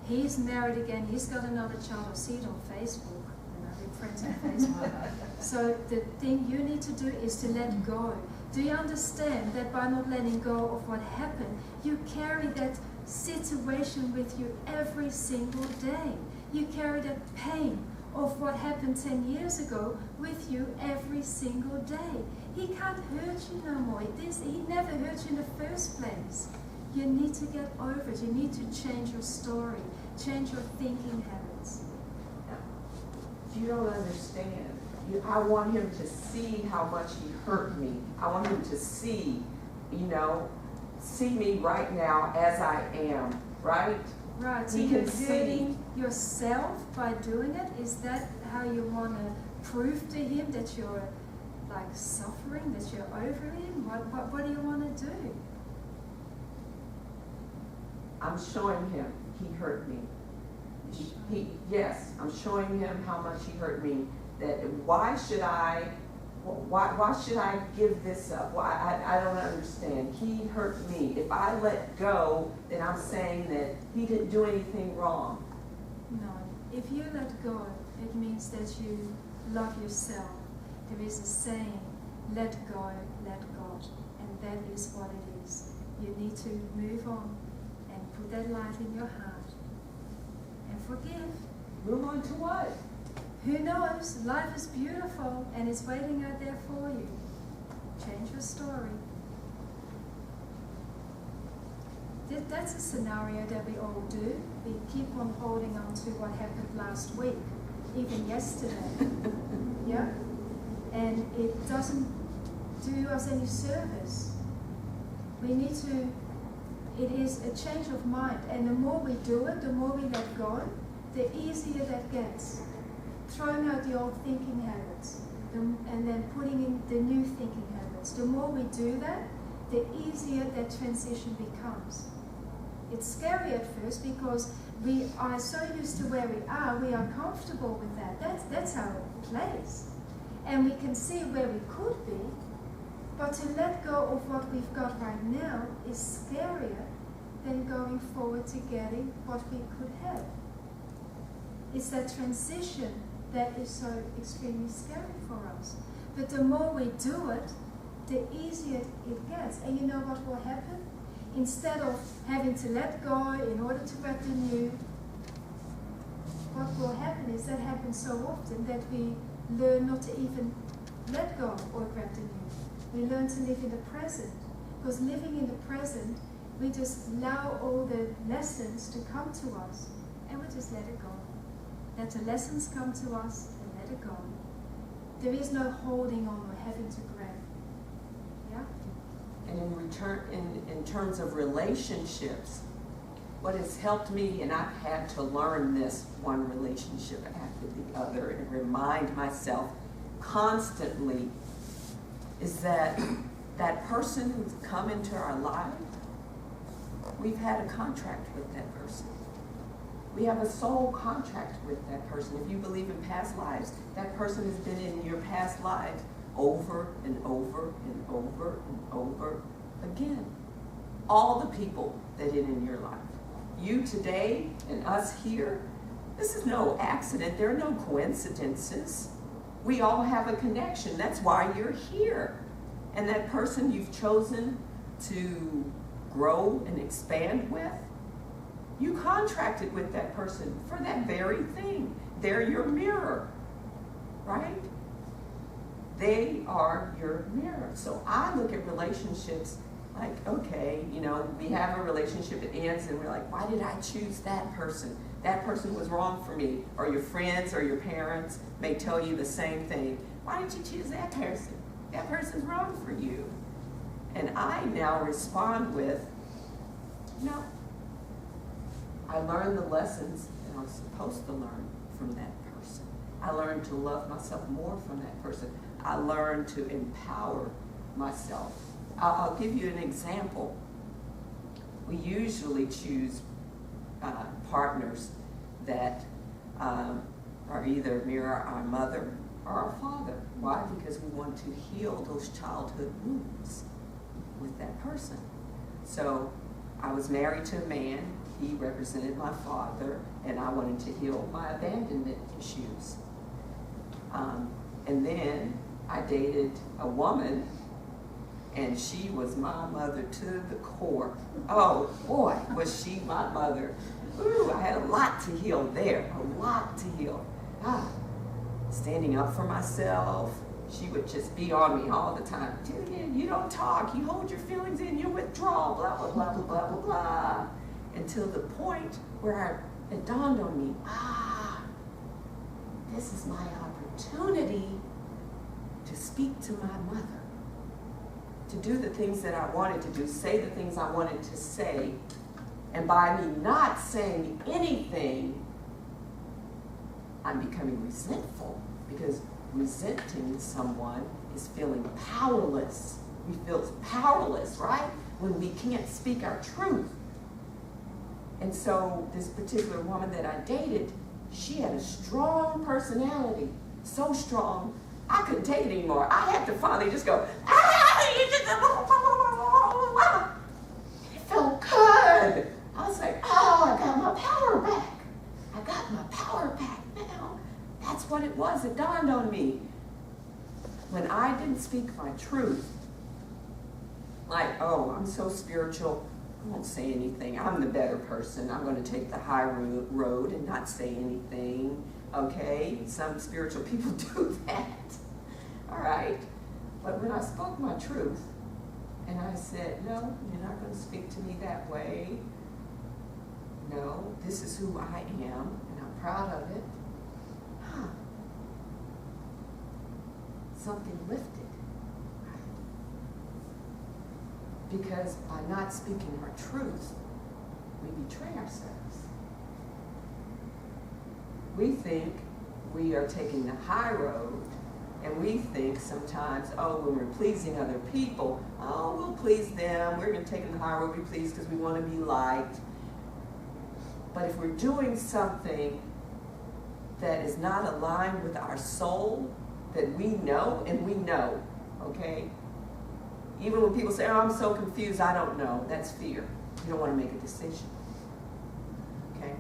He's married again. He's got another child. I see it on Facebook. We're friends on Facebook. So the thing you need to do is to let go. Do you understand that by not letting go of what happened, you carry that situation with you every single day? You carry that pain of what happened 10 years ago with you every single day. He can't hurt you no more. He never hurt you in the first place. You need to get over it. You need to change your story, change your thinking habits. You don't understand. I want him to see how much he hurt me. I want him to see me right now as I am, right? Right, so He you're can see. hurting yourself by doing it? Is that how you want to prove to him that you're suffering, that you're over him? What do you want to do? I'm showing him he hurt me. Yes, I'm showing him how much he hurt me. That why should I give this up? I don't understand. He hurt me. If I let go, then I'm saying that he didn't do anything wrong. No. If you let go, it means that you love yourself. There is a saying, let go, let God. And that is what it is. You need to move on and put that light in your heart. And forgive. Move on to what? Who knows? Life is beautiful and it's waiting out there for you. Change your story. That's a scenario that we all do. We keep on holding on to what happened last week, even yesterday. Yeah? And it doesn't do us any service. We need to, it is a change of mind. And the more we do it, the more we let go, the easier that gets. Throwing out the old thinking habits and then putting in the new thinking habits. The more we do that, the easier that transition becomes. It's scary at first because we are so used to where we are comfortable with that. That's our place. And we can see where we could be, but to let go of what we've got right now is scarier than going forward to getting what we could have. It's that transition that is so extremely scary for us. But the more we do it, the easier it gets. And you know what will happen? Instead of having to let go in order to grab the new, what will happen is that happens so often that we learn not to even let go or grab the new. We learn to live in the present. Because living in the present, we just allow all the lessons to come to us and we just let it go. Let the lessons come to us and let it go. There is no holding on or having to grab. Yeah? And in terms of relationships, what has helped me, and I've had to learn this one relationship after the other and remind myself constantly, is that that person who's come into our life, we've had a contract with that person. We have a soul contract with that person. If you believe in past lives, that person has been in your past lives over and over and over and over again. All the people that are in your life. You today and us here, this is no accident. There are no coincidences. We all have a connection. That's why you're here. And that person you've chosen to grow and expand with, you contracted with that person for that very thing. They're your mirror, right? They are your mirror. So I look at relationships like, okay, we have a relationship that ends and we're like, why did I choose that person? That person was wrong for me. Or your friends or your parents may tell you the same thing. Why did you choose that person? That person's wrong for you. And I now respond with, no. I learned the lessons that I was supposed to learn from that person. I learned to love myself more from that person. I learned to empower myself. I'll give you an example. We usually choose partners that are either mirror our mother or our father. Why? Because we want to heal those childhood wounds with that person. So I was married to a man. He represented my father, and I wanted to heal my abandonment issues. And then I dated a woman, and she was my mother to the core. Oh boy, was she my mother. Ooh, I had a lot to heal there, a lot to heal. Standing up for myself. She would just be on me all the time. Julian, you don't talk, you hold your feelings in, you withdraw, blah, blah, blah, blah, blah, blah, blah. Until the point where it dawned on me, this is my opportunity to speak to my mother, to do the things that I wanted to do, say the things I wanted to say, and by me not saying anything, I'm becoming resentful, because resenting someone is feeling powerless. We feel powerless, right? When we can't speak our truth. And so this particular woman that I dated, she had a strong personality, so strong, I couldn't take it anymore. I had to finally just go, you just, it felt good. I was like, oh, I got my power back. I got my power back now. That's what it was. It dawned on me. When I didn't speak my truth, like, oh, I'm so spiritual, I won't say anything. I'm the better person. I'm going to take the high road and not say anything. Okay? Some spiritual people do that. All right? But when I spoke my truth, and I said, no, you're not going to speak to me that way. No, this is who I am, and I'm proud of it. Something lifted. Because by not speaking our truth, we betray ourselves. We think we are taking the high road, and we think sometimes, oh, when we're pleasing other people, oh, we'll please them. We're going to take the high road, we please because we want to be liked. But if we're doing something that is not aligned with our soul, that we know, and we know, okay? Even when people say, oh, I'm so confused, I don't know, that's fear. You don't want to make a decision, okay?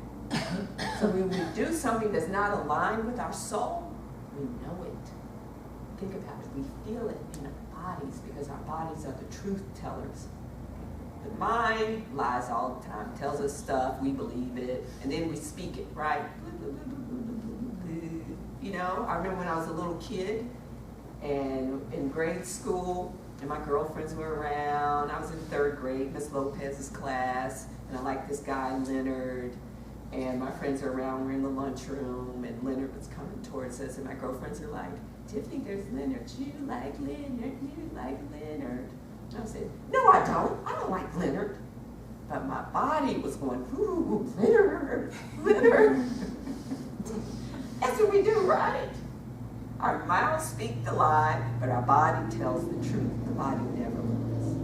So when we do something that's not aligned with our soul, we know it. Think about it. We feel it in our bodies because our bodies are the truth tellers. The mind lies all the time, tells us stuff, we believe it, and then we speak it, right? You know, I remember when I was a little kid and in grade school, and my girlfriends were around. I was in 3rd grade, Miss Lopez's class, and I liked this guy, Leonard, and my friends are around, we're in the lunchroom, and Leonard was coming towards us, and my girlfriends are like, Tiffany, there's Leonard. You like Leonard, you like Leonard. And I said, no, I don't like Leonard. But my body was going, ooh, Leonard, Leonard. That's what we do, right? Our mouths speak the lie, but our body tells the truth. The body never lies.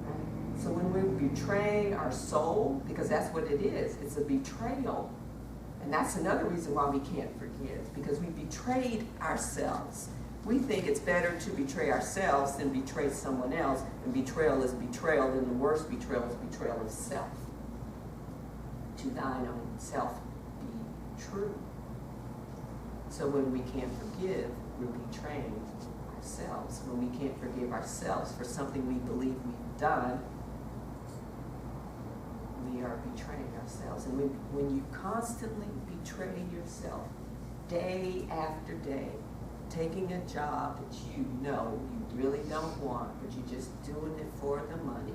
Right? So when we're betraying our soul, because that's what it is, it's a betrayal. And that's another reason why we can't forgive, because we betrayed ourselves. We think it's better to betray ourselves than betray someone else, and betrayal is betrayal, and the worst betrayal is betrayal of self. To thine own self be true. So when we can't forgive, we're betraying ourselves. When we can't forgive ourselves for something we believe we've done, we are betraying ourselves. And when you constantly betray yourself, day after day, taking a job that you know you really don't want, but you're just doing it for the money,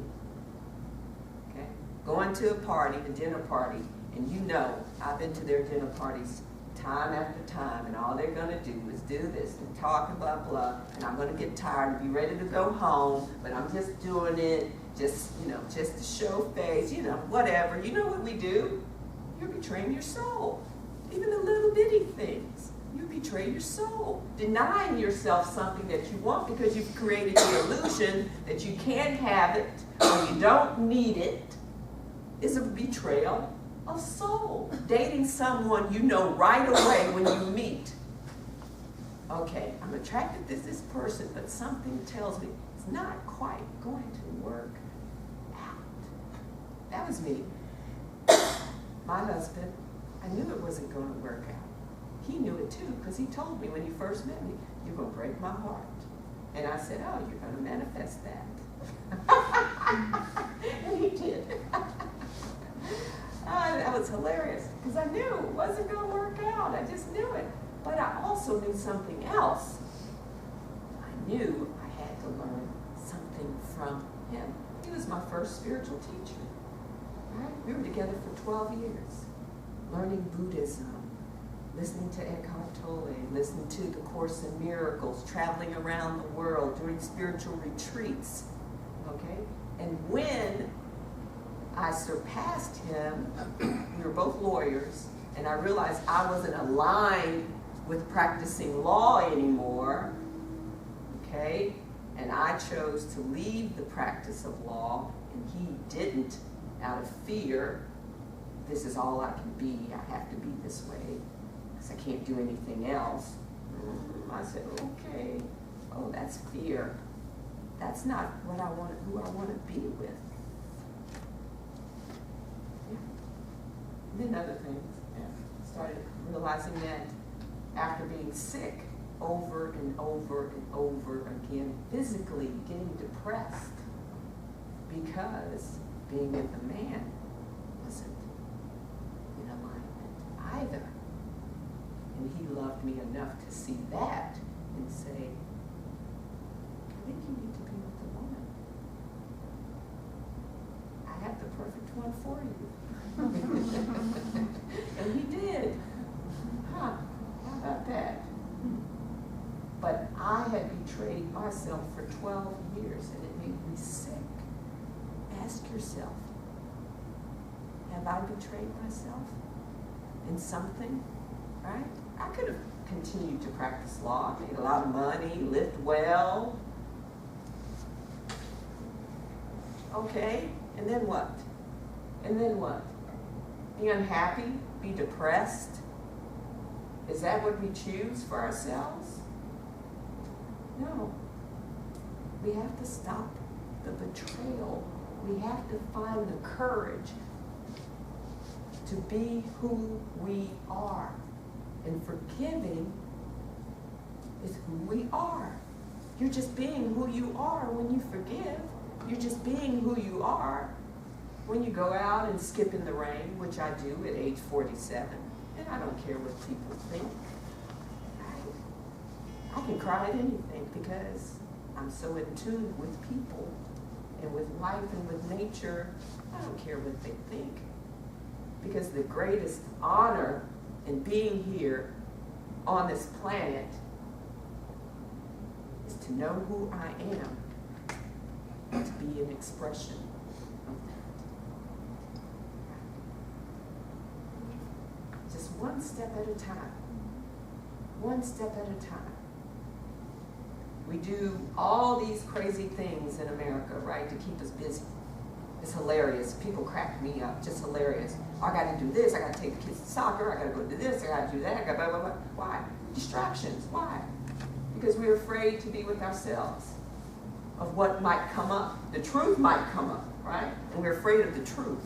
okay? Going to a party, a dinner party, and you know, I've been to their dinner parties time after time, and all they're going to do is do this and talk and blah, blah, and I'm going to get tired and be ready to go home, but I'm just doing it, just, you know, just to show face, you know, whatever. You know what we do? You're betraying your soul. Even the little bitty things. You betray your soul. Denying yourself something that you want because you've created the illusion that you can't have it or you don't need it is a betrayal of soul. Dating someone you know right away when you meet. Okay, I'm attracted to this person, but something tells me it's not quite going to work out. That was me. My husband, I knew it wasn't going to work out. He knew it too, because he told me when he first met me, you're going to break my heart. And I said, oh, you're going to manifest that. And he did. That was hilarious, because I knew it wasn't going to work out. I just knew it. But I also knew something else. I knew I had to learn something from him. He was my first spiritual teacher. Right? We were together for 12 years, learning Buddhism, listening to Eckhart Tolle, listening to the Course in Miracles, traveling around the world, doing spiritual retreats. Okay? And when I surpassed him, we were both lawyers, and I realized I wasn't aligned with practicing law anymore, okay? And I chose to leave the practice of law, and he didn't. out of fear, this is all I can be, I have to be this way, because I can't do anything else. I said, okay, oh, that's fear. That's not what I want, who I want to be with. Yeah. And then other things, yeah. Started realizing that after being sick over and over and over again, physically getting depressed because being with a man wasn't in alignment either. And he loved me enough to see that and say, I think you need to be with a woman. I have the perfect one for you. And he did. Huh, how about that? But I had betrayed myself for 12 years and it made me sick. Ask yourself, have I betrayed myself in something? Right? I could have continued to practice law, made a lot of money, lived well. Okay, and then what? And then what? Be unhappy? Be depressed? Is that what we choose for ourselves? No. We have to stop the betrayal. We have to find the courage to be who we are. And forgiving is who we are. You're just being who you are when you forgive. You're just being who you are when you go out and skip in the rain, which I do at age 47. And I don't care what people think. I can cry at anything because I'm so in tune with people and with life and with nature. I don't care what they think. Because the greatest honor in being here on this planet is to know who I am and to be an expression of that. Just one step at a time. One step at a time. We do all these crazy things in America, right, to keep us busy. It's hilarious. People crack me up. Just hilarious. I got to do this. I got to take the kids to soccer. I got to go do this. I got to do that. I got blah, blah, blah. Why? Distractions. Why? Because we're afraid to be with ourselves of what might come up. The truth might come up, right? And we're afraid of the truth.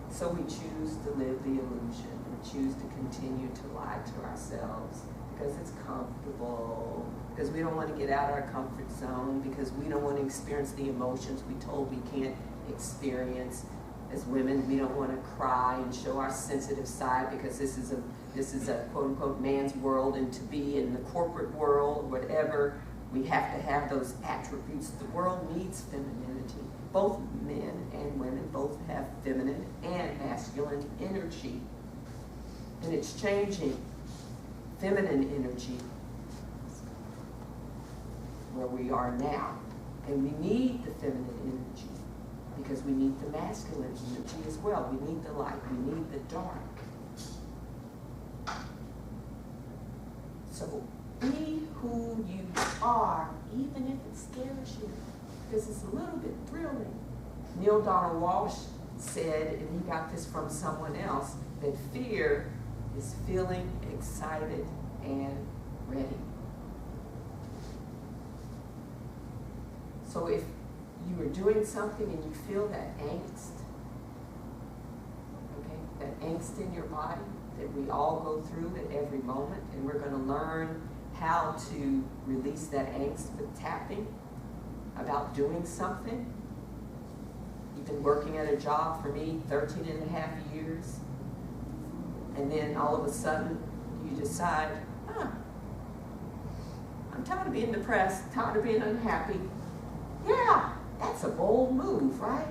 So we choose to live the illusion and choose to continue to lie to ourselves because it's comfortable, because we don't want to get out of our comfort zone, because we don't want to experience the emotions we told we can't experience. As women, we don't want to cry and show our sensitive side because this is a quote unquote man's world, and to be in the corporate world, whatever, we have to have those attributes. The world needs femininity. Both men and women both have feminine and masculine energy. And it's changing. Feminine energy where we are now. And we need the feminine energy because we need the masculine energy as well. We need the light. We need the dark. So be who you are, even if it scares you, because it's a little bit thrilling. Neil Donald Walsh said, and he got this from someone else, that fear is feeling excited and ready. So if you are doing something and you feel that angst, okay, that angst in your body that we all go through at every moment, and we're going to learn how to release that angst with tapping about doing something. You've been working at a job for me 13 and a half years, and then all of a sudden you decide, I'm tired of being depressed, tired of being unhappy. Yeah, that's a bold move, right?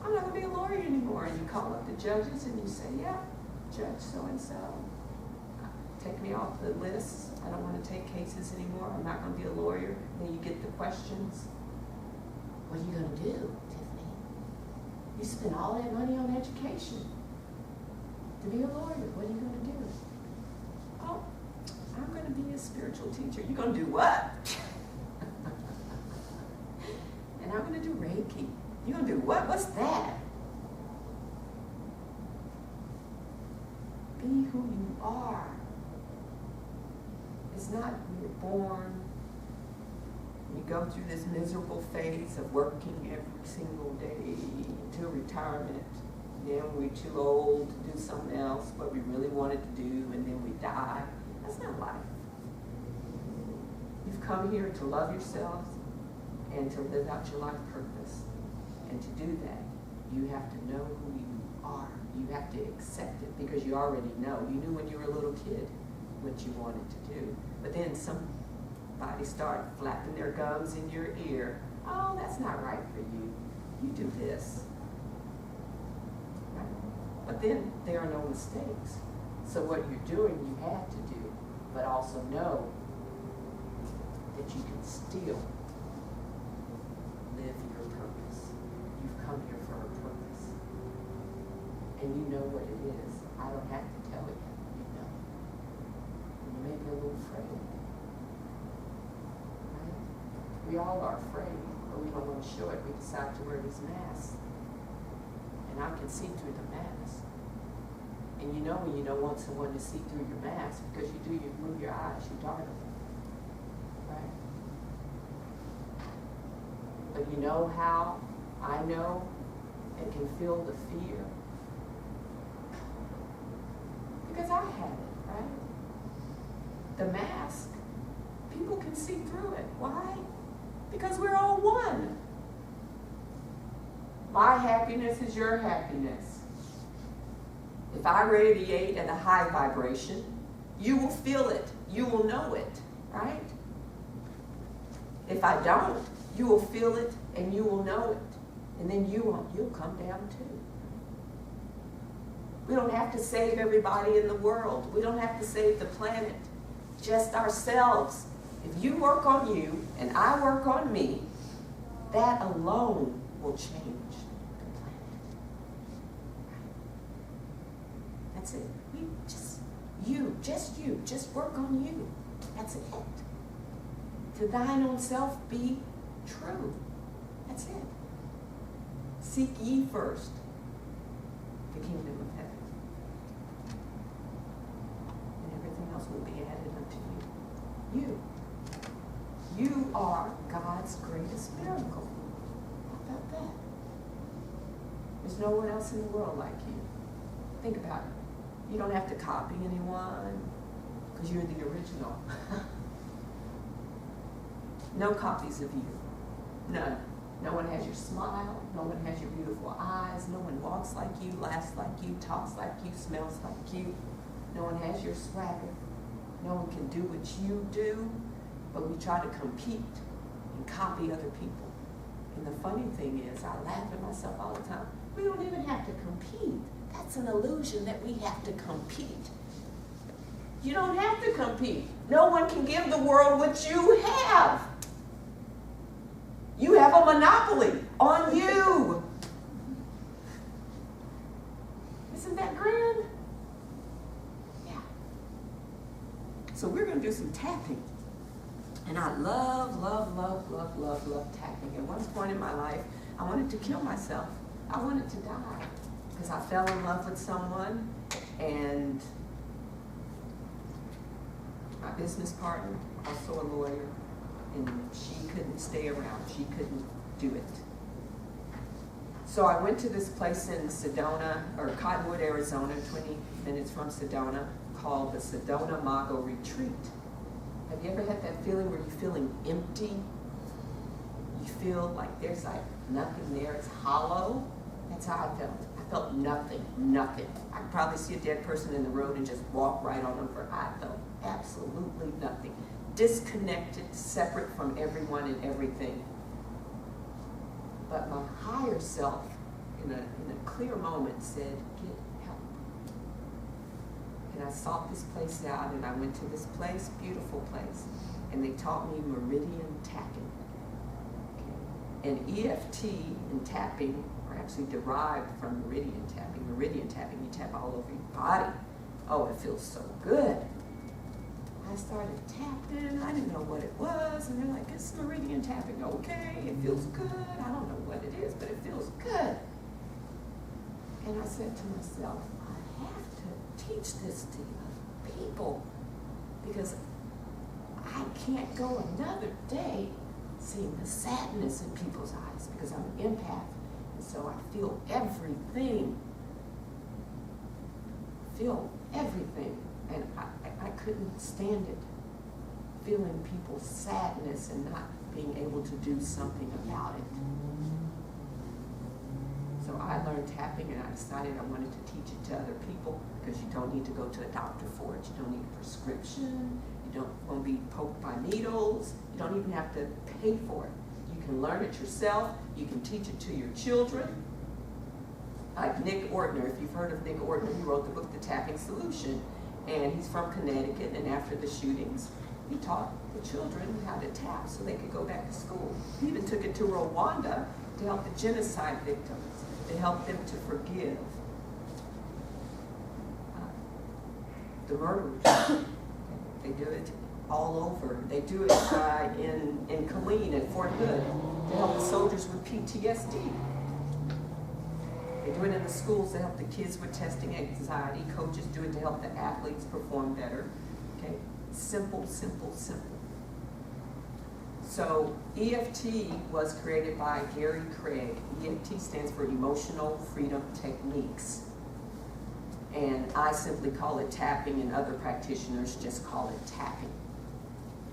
I'm not going to be a lawyer anymore. And you call up the judges and you say, yeah, Judge so-and-so, take me off the list. I don't want to take cases anymore. I'm not going to be a lawyer. Then you get the questions. What are you going to do, Tiffany? You spend all that money on education to be a lawyer. What are you going to do? Oh, I'm going to be a spiritual teacher. You're going to do what? And I'm going to do Reiki. You're going to do what? What's that? Be who you are. It's not when you're born, you go through this miserable phase of working every single day until retirement. Then we're too old to do something else, what we really wanted to do, and then we die. That's not life. You've come here to love yourselves and to live out your life purpose. And to do that, you have to know who you are. You have to accept it because you already know. You knew when you were a little kid what you wanted to do. But then somebody started flapping their gums in your ear. Oh, that's not right for you. You do this. Right? But then there are no mistakes. So what you're doing, you have to do. But also know that you can still live your purpose. You've come here for a purpose. And you know what it is. I don't have to tell you. You know. You may be a little afraid. Right? We all are afraid, but we don't want to show it. We decide to wear these masks. And I can see through the mask. And you know when you don't want someone to see through your mask because you move your eyes, you darken them. Right? But you know how I know and can feel the fear? Because I had it, right? The mask, people can see through it. Why? Because we're all one. My happiness is your happiness. If I radiate at a high vibration, you will feel it. You will know it, right? If I don't, you will feel it and you will know it. And then you'll come down too. We don't have to save everybody in the world. We don't have to save the planet. Just ourselves. If you work on you and I work on me, that alone will change the planet. That's it. Just work on you. That's it. To thine own self be true. That's it. Seek ye first the kingdom of heaven. And everything else will be added unto you. You are God's greatest miracle. How about that? There's no one else in the world like you. Think about it. You don't have to copy anyone because you're the original. No copies of you. None. No one has your smile. No one has your beautiful eyes. No one walks like you, laughs like you, talks like you, smells like you. No one has your swagger. No one can do what you do, but we try to compete and copy other people. And the funny thing is, I laugh at myself all the time. We don't even have to compete. That's an illusion that we have to compete. You don't have to compete. No one can give the world what you have. You have a monopoly on you. Isn't that grand? Yeah. So we're going to do some tapping. And I love tapping. At one point in my life, I wanted to kill myself. I wanted to die because I fell in love with someone, and my business partner, also a lawyer, and she couldn't stay around. She couldn't do it. So I went to this place in Sedona, or Cottonwood, Arizona, 20 minutes from Sedona, called the Sedona Mago Retreat. Have you ever had that feeling where you're feeling empty? You feel like there's like nothing there, it's hollow? That's how I felt. I felt nothing. I could probably see a dead person in the road and just walk right on them, for I felt absolutely nothing. Disconnected, separate from everyone and everything. But my higher self, in a clear moment, said, get help. And I sought this place out, and I went to this place, beautiful place, and they taught me meridian tapping. Okay. And EFT and tapping are actually derived from meridian tapping. Meridian tapping, you tap all over your body. Oh, it feels so good. I I started tapping. I didn't know what it was. And they're like, it's meridian tapping. Okay, it feels good. I don't know what it is, but it feels good. And I said to myself, I have to teach this to people because I can't go another day seeing the sadness in people's eyes because I'm an empath. And so I feel everything. And I couldn't stand it, feeling people's sadness and not being able to do something about it. So I learned tapping and I decided I wanted to teach it to other people because you don't need to go to a doctor for it. You don't need a prescription. You don't want to be poked by needles. You don't even have to pay for it. You can learn it yourself. You can teach it to your children. Like Nick Ortner, if you've heard of Nick Ortner, he wrote the book, The Tapping Solution, and he's from Connecticut, and after the shootings, he taught the children how to tap so they could go back to school. He even took it to Rwanda to help the genocide victims, to help them to forgive the murderers. They do it all over. They do it in Killeen at Fort Hood to help the soldiers with PTSD. They do it in the schools to help the kids with testing anxiety. Coaches do it to help the athletes perform better. Okay? Simple, simple, simple. So EFT was created by Gary Craig. EFT stands for Emotional Freedom Techniques. And I simply call it tapping, and other practitioners just call it tapping.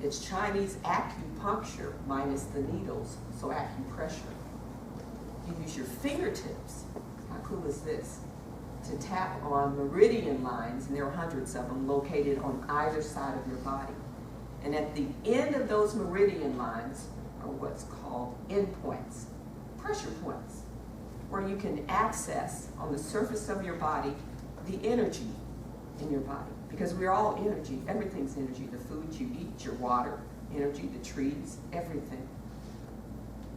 It's Chinese acupuncture minus the needles, so acupressure. You use your fingertips. How cool is this? To tap on meridian lines, and there are hundreds of them located on either side of your body. And at the end of those meridian lines are what's called endpoints, pressure points, where you can access on the surface of your body the energy in your body. Because we're all energy, everything's energy. The food you eat, your water, energy, the trees, everything.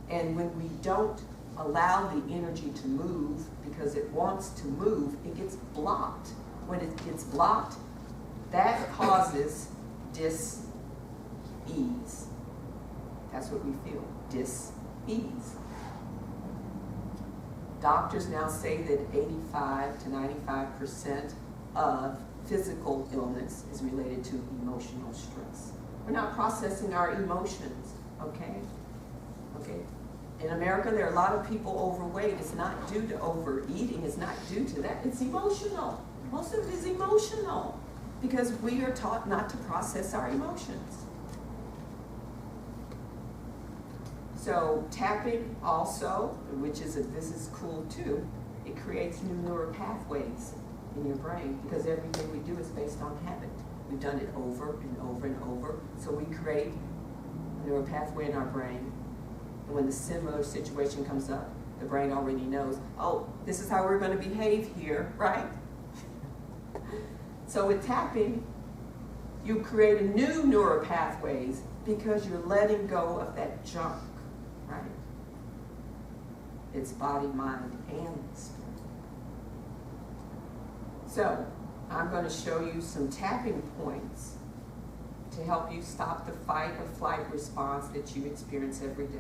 And when we don't allow the energy to move because it wants to move, it gets blocked. When it gets blocked, that causes dis-ease. That's what we feel, dis-ease. Doctors now say that 85 to 95% of physical illness is related to emotional stress. We're not processing our emotions, okay? Okay. In America, there are a lot of people overweight. It's not due to overeating. It's not due to that. It's emotional. Most of it is emotional because we are taught not to process our emotions. So tapping also, this is cool too, it creates new neural pathways in your brain because everything we do is based on habit. We've done it over and over and over. So we create a neural pathway in our brain. And when the similar situation comes up, the brain already knows, oh, this is how we're going to behave here, right? So with tapping, you create a new neural pathways because you're letting go of that junk, right? It's body, mind, and spirit. So I'm going to show you some tapping points to help you stop the fight or flight response that you experience every day.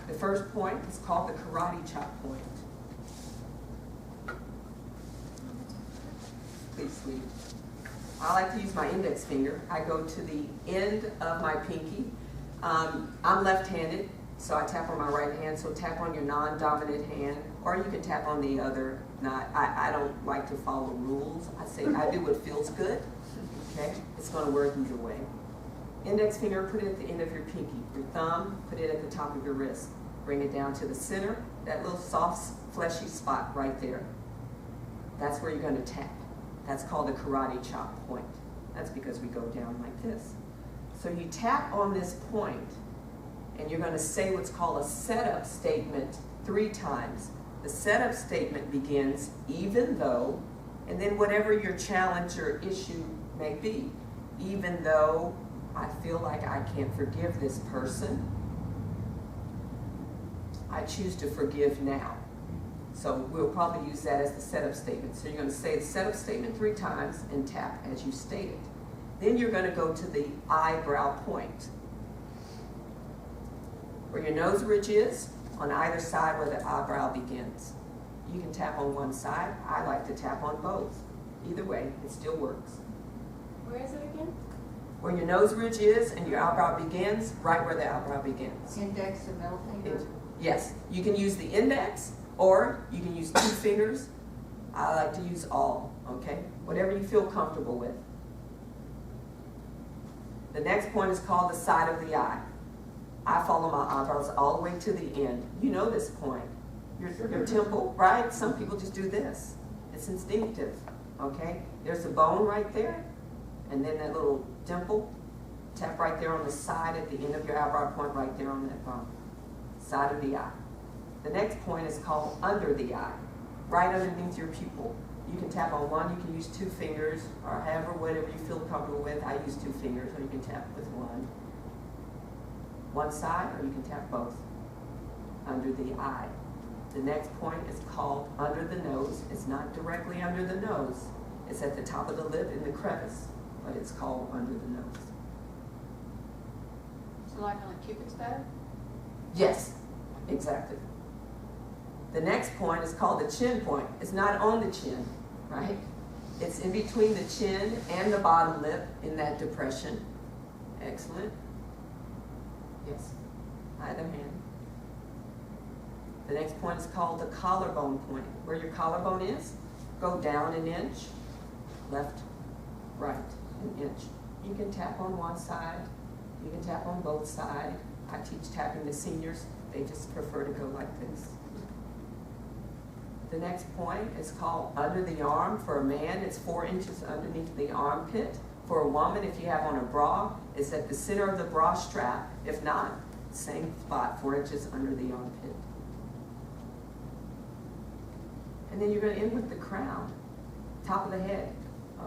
The first point is called the karate chop point. Please, sweetie. I like to use my index finger. I go to the end of my pinky. I'm left-handed, so I tap on my right hand. So tap on your non-dominant hand, or you can tap on the other. I don't like to follow rules. I say I do what feels good. Okay, it's going to work either way. Index finger, put it at the end of your pinky. Your thumb, put it at the top of your wrist. Bring it down to the center, that little soft, fleshy spot right there. That's where you're going to tap. That's called the karate chop point. That's because we go down like this. So you tap on this point, and you're going to say what's called a setup statement 3 times. The setup statement begins, even though, and then whatever your challenge or issue may be. Even though I feel like I can't forgive this person, I choose to forgive now. So we'll probably use that as the setup statement. So you're going to say the setup statement 3 times and tap as you state it. Then you're going to go to the eyebrow point, where your nose ridge is, on either side where the eyebrow begins. You can tap on one side. I like to tap on both. Either way, it still works. Where is it again? Where your nose ridge is and your eyebrow begins, right where the eyebrow begins. Index and middle finger. Yes, you can use the index or you can use 2 fingers. I like to use all, okay? Whatever you feel comfortable with. The next point is called the side of the eye. I follow my eyebrows all the way to the end. You know this point. Your temple, right? Some people just do this. It's instinctive, okay? There's a bone right there, and then that little dimple. Tap right there on the side at the end of your eyebrow point, right there on that bone. Side of the eye. The next point is called under the eye, right underneath your pupil. You can tap on one, you can use 2 fingers, or however, whatever you feel comfortable with. I use 2 fingers, or you can tap with one side, or you can tap both. Under the eye. The next point is called under the nose. It's not directly under the nose. It's at the top of the lip in the crevice, but it's called under the nose. So like on a Cupid's bow? Yes, exactly. The next point is called the chin point. It's not on the chin, right? It's in between the chin and the bottom lip in that depression. Excellent. Yes, either hand. The next point is called the collarbone point. Where your collarbone is, go down an inch, left, right, an inch. You can tap on one side, you can tap on both sides. I teach tapping to seniors. They just prefer to go like this. The next point is called under the arm. For a man, it's 4 inches underneath the armpit. For a woman, if you have on a bra, it's at the center of the bra strap. If not, same spot, 4 inches under the armpit. And then you're going to end with the crown, top of the head.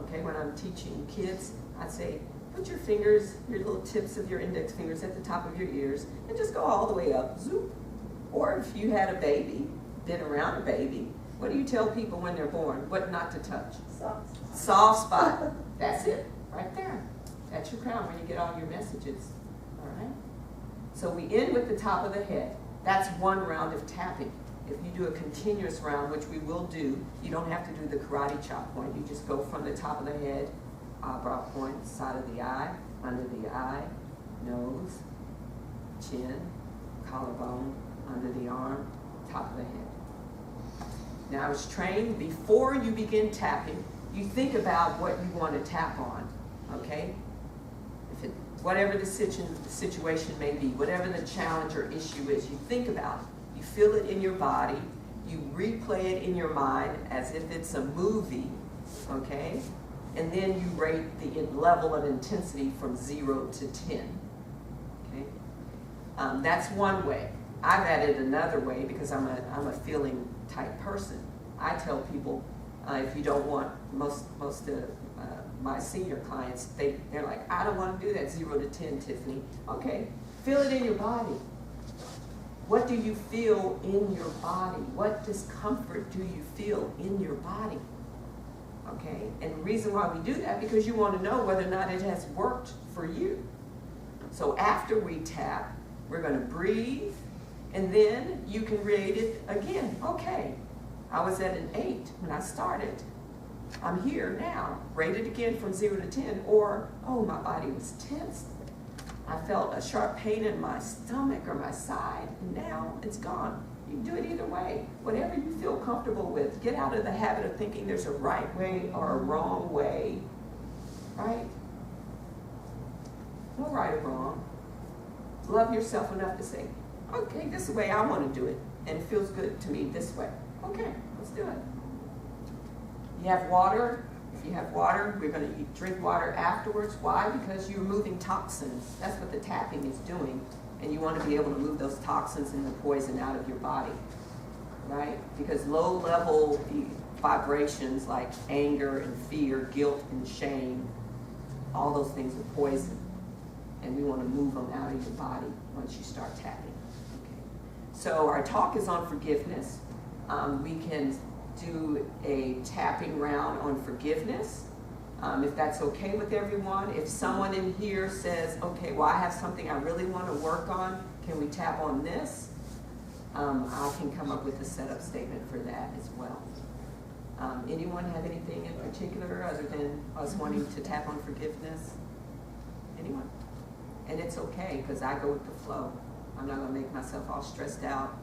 Okay, when I'm teaching kids, I say, put your fingers, your little tips of your index fingers at the top of your ears, and just go all the way up, zoop. Or if you had a baby, been around a baby, what do you tell people when they're born? What not to touch? Soft spot. That's it, right there. That's your crown when you get all your messages. All right? So we end with the top of the head. That's one round of tapping. If you do a continuous round, which we will do, you don't have to do the karate chop point. You just go from the top of the head, eyebrow point, side of the eye, under the eye, nose, chin, collarbone, under the arm, top of the head. Now, I was trained before you begin tapping, you think about what you want to tap on, okay? Whatever the situation may be, whatever the challenge or issue is, you think about it. You feel it in your body, you replay it in your mind as if it's a movie, okay? And then you rate the level of intensity from 0 to 10, okay? That's one way. I've added another way because I'm a feeling type person. I tell people, if you don't want, most of my senior clients, they're like, I don't want to do that 0 to 10, Tyffany. Okay, feel it in your body. What do you feel in your body? What discomfort do you feel in your body? Okay, and the reason why we do that, because you want to know whether or not it has worked for you. So after we tap, we're going to breathe, and then you can rate it again. Okay, I was at an 8 when I started. I'm here now. Rate it again from 0 to 10, or, oh, my body was tense. I felt a sharp pain in my stomach or my side, and now it's gone. You can do it either way. Whatever you feel comfortable with. Get out of the habit of thinking there's a right way or a wrong way, right? No right or wrong. Love yourself enough to say, okay, this is the way I want to do it, and it feels good to me this way. Okay, let's do it. You have water. If you have water, we're going to drink water afterwards. Why? Because you're moving toxins. That's what the tapping is doing. And you want to be able to move those toxins and the poison out of your body, right? Because low-level vibrations like anger and fear, guilt and shame, all those things are poison. And we want to move them out of your body once you start tapping. Okay. So our talk is on forgiveness. We can do a tapping round on forgiveness, if that's okay with everyone. If someone in here says, okay, well, I have something I really want to work on, can we tap on this? I can come up with a setup statement for that as well. Anyone have anything in particular other than us wanting to tap on forgiveness? Anyone? And it's okay, because I go with the flow. I'm not going to make myself all stressed out,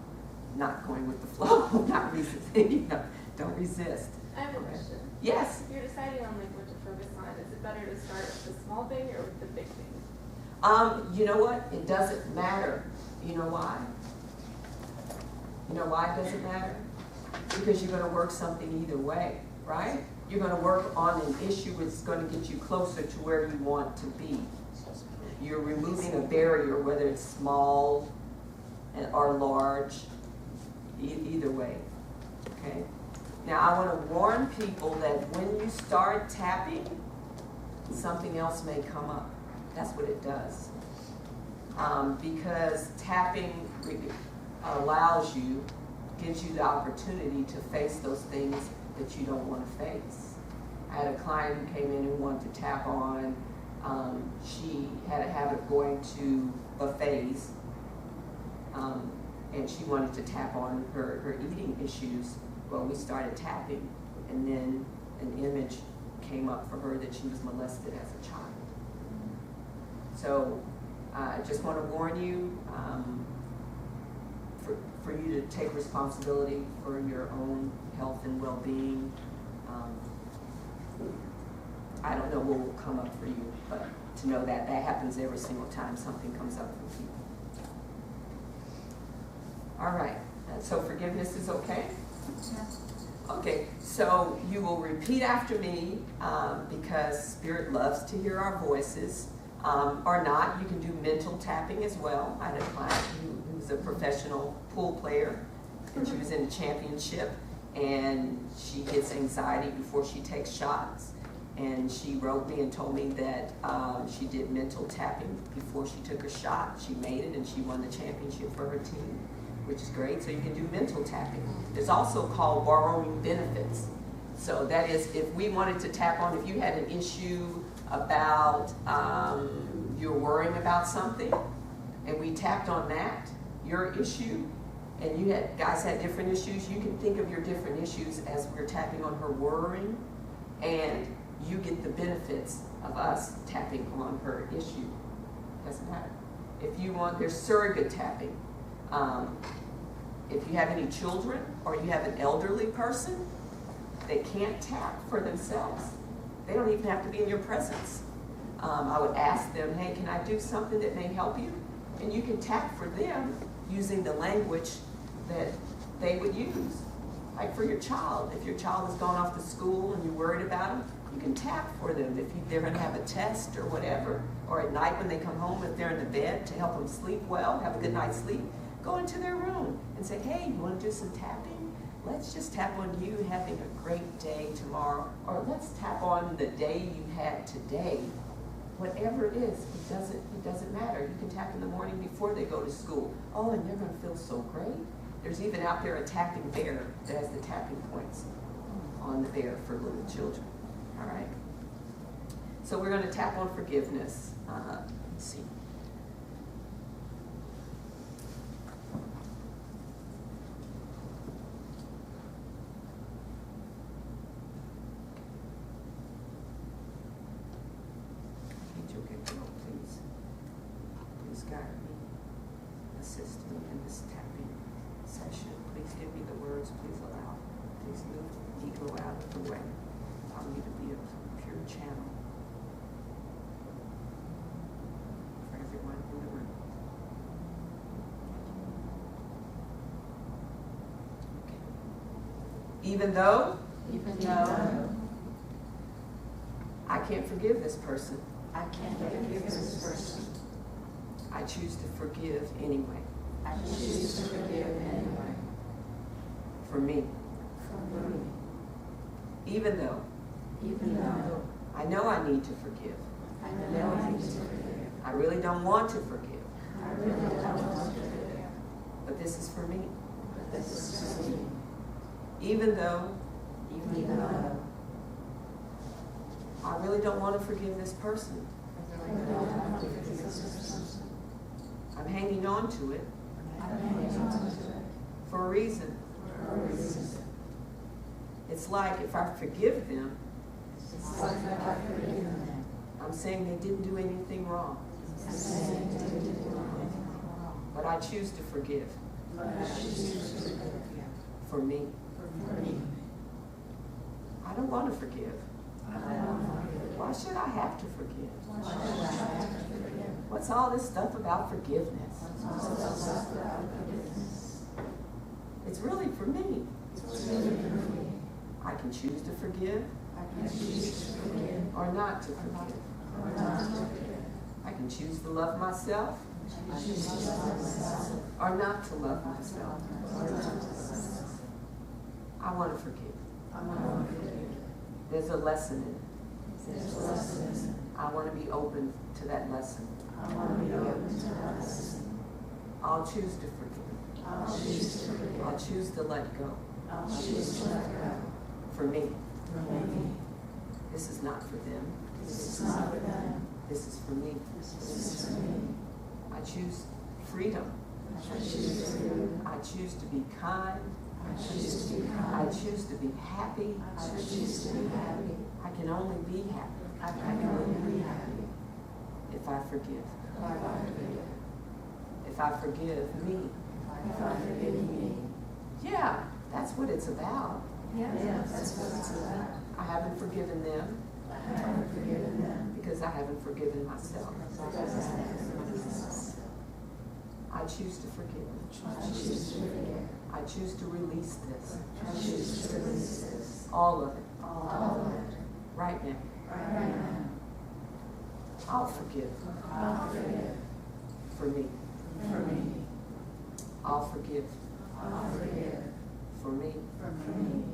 not going with the flow, not resisting. Don't resist. I have a question. Yes? If you're deciding on like what to focus on, is it better to start with the small thing or with the big thing? You know what? It doesn't matter. You know why? You know why it doesn't matter? Because you're going to work something either way, right? You're going to work on an issue that's going to get you closer to where you want to be. You're removing a barrier, whether it's small or large, either way, okay? Now, I want to warn people that when you start tapping, something else may come up. That's what it does. Because tapping allows you, gives you the opportunity to face those things that you don't want to face. I had a client who came in and wanted to tap on, she had a habit of going to buffets, and she wanted to tap on her eating issues. Well, we started tapping, and then an image came up for her that she was molested as a child. So I just want to warn you, for you to take responsibility for your own health and well-being. I don't know what will come up for you, but to know that that happens every single time something comes up for people. All right, so forgiveness is okay? Yes. Okay, so you will repeat after me, because Spirit loves to hear our voices, or not. You can do mental tapping as well. I had a client who was a professional pool player, and she was in a championship, and she gets anxiety before she takes shots. And she wrote me and told me that she did mental tapping before she took a shot. She made it, and she won the championship for her team, which is great. So you can do mental tapping. There's also called borrowing benefits. So that is, if we wanted to tap on, if you had an issue about you're worrying about something, and we tapped on that, your issue, and you had guys had different issues, you can think of your different issues as we're tapping on her worrying, and you get the benefits of us tapping on her issue. Doesn't matter. If you want, there's surrogate tapping. If you have any children or you have an elderly person that can't tap for themselves, they don't even have to be in your presence. I would ask them, hey, can I do something that may help you? And you can tap for them using the language that they would use. Like for your child, if your child has gone off to school and you're worried about them, you can tap for them if they're going to have a test or whatever, or at night when they come home, if they're in the bed, to help them sleep well, have a good night's sleep, go into their room and say, hey, you want to do some tapping? Let's just tap on you having a great day tomorrow, or let's tap on the day you had today. Whatever it is, it doesn't matter. You can tap in the morning before they go to school. Oh, and they're going to feel so great. There's even out there a tapping bear that has the tapping points on the bear for little children. All right. So we're going to tap on forgiveness. Let's see. Please guide me, assist me in this tapping session. Please give me the words. Please allow. Please move ego out of the way. Allow me to be a pure channel for everyone in the room. Okay. Even though I can't forgive this person, I can't forgive this person. I choose to forgive anyway. I choose to forgive anyway. For me. For me. Even though I know I need to forgive. I know I need to forgive. I really don't want to forgive. I really don't want to forgive. But this is for me. But this is for me. Even though even though I really don't want to forgive this person. I really don't want to forgive this person. I'm hanging on to it I'm hanging on to it for a reason. for a reason. It's like if I forgive them, It's like I forgive them. I'm saying they didn't do anything wrong. I'm saying they didn't do anything wrong. But I choose to forgive But I choose to forgive for me. for me. I don't want to forgive. I don't want to forgive. Why should I have to forgive? Why should I have to forgive? What's all this stuff about forgiveness? What's all this stuff about forgiveness? It's really for me. It's really for me. I can choose to forgive I can choose to forgive or not to forgive. or not to forgive. I can choose to love myself I choose to love myself or not to love myself. or not to love myself. I want to forgive. I want to forgive. There's a lesson in it. There's a lesson. I want to be open to that lesson. I want to be open to that lesson. I'll choose to forgive. I'll choose to forgive. I'll choose to let go. I'll choose to let go. For me, For me. this is not for them. This is not for them. This is for me. This is for me. I choose freedom. I choose freedom. I choose to be kind. I choose to be I kind. choose to be happy. I choose to be happy. I can only be happy I can only be happy if I forgive. if I forgive. If I forgive me. If I forgive me. Yeah, that's what it's about. Yeah. Yeah, that's what it's about. I haven't forgiven them I haven't forgiven them because I haven't forgiven myself. because I haven't forgiven myself. I choose to forgive. I choose to forgive. I choose to release this. I choose to release this. All of it. All of it. Right now. Right now. I'll forgive I'll forgive. for me. For me. I'll forgive I'll forgive. for me. For me.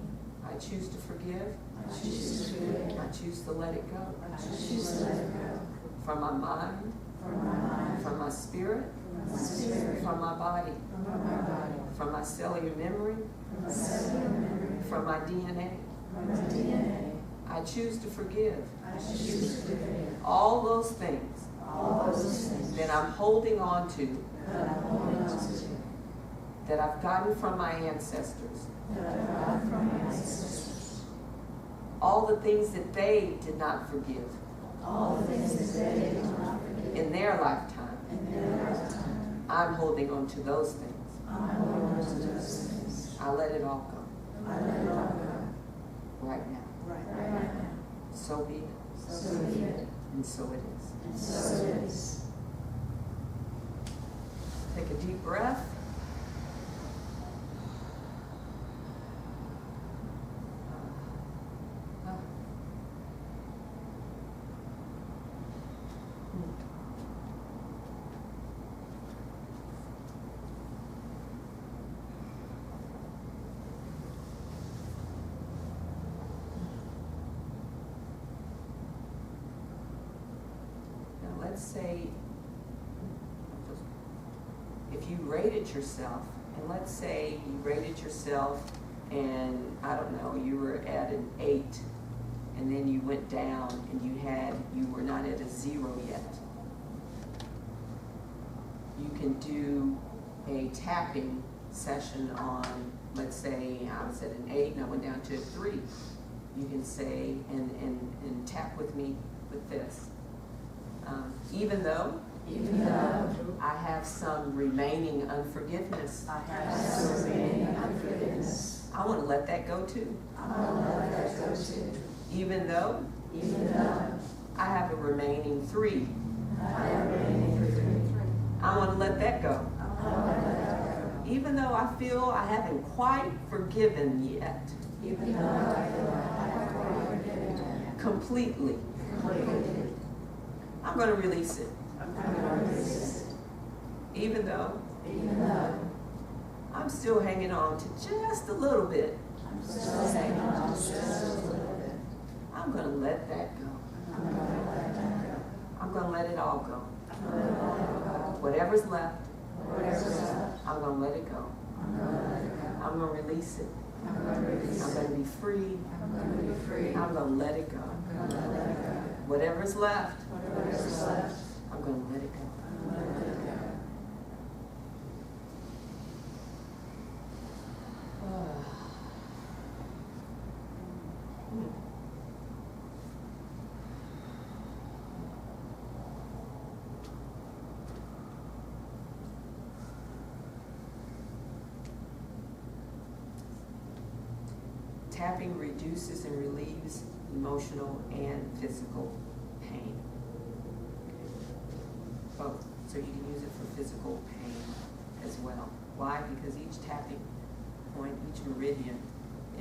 I choose to forgive. I choose to forgive. I choose to let it go. I choose to let it go. From my mind, From my mind. from my spirit, From my spirit. from my body, From my body. from my cellular memory, From my cellular memory. from my DNA. From my DNA. I choose to forgive I choose to forgive. all those things All those things that I'm holding on to that I'm holding on to. that I've gotten from my ancestors. That I've got from my ancestors. All the things that they did not forgive All the things that they did not forgive in their lifetime. in their lifetime. I'm holding on to those things. I'm holding on to those things. I let it all go I let it all go. right now. Right now. So be it, So be it. and so it is. And so it is. Take a deep breath. Now let's say if you rated yourself, and let's say you rated yourself and I don't know, you were at an 8 and then you went down and you were not at a 0 yet. You can do a tapping session on, let's say I was at an 8 and I went down to a 3. You can say, and tap with me with this. Even though Even though I have some remaining unforgiveness, I I have have some remaining unforgiveness, I want to let that go too. I want to let that go too. Even though Even though I have a remaining 3, I have remaining forgiveness, I want to let that go. I want to let that go. Even though I feel I haven't quite forgiven yet, Even though I feel I haven't quite forgiven yet, completely, completely, I'm going to release it. I'm going to release it. Even though Even though I'm still hanging on to just a little bit, I'm still hanging on just a little bit, I'm going to let that go. I'm going to let that go. I'm going to let it all go. I'm going to let it go. Whatever's left, Whatever's left, I'm going to let it go. I'm going to let it go. I'm going to release it. I'm going to release I'm it. going to be free. I'm going to be free. I'm going to let it go. I'm going to let it go. Whatever's left, Whatever's left, I'm going to let it go. I'm going to let it go. Tapping reduces and relieves emotional and physical pain. Both. So you can use it for physical pain as well. Why? Because each tapping point, each meridian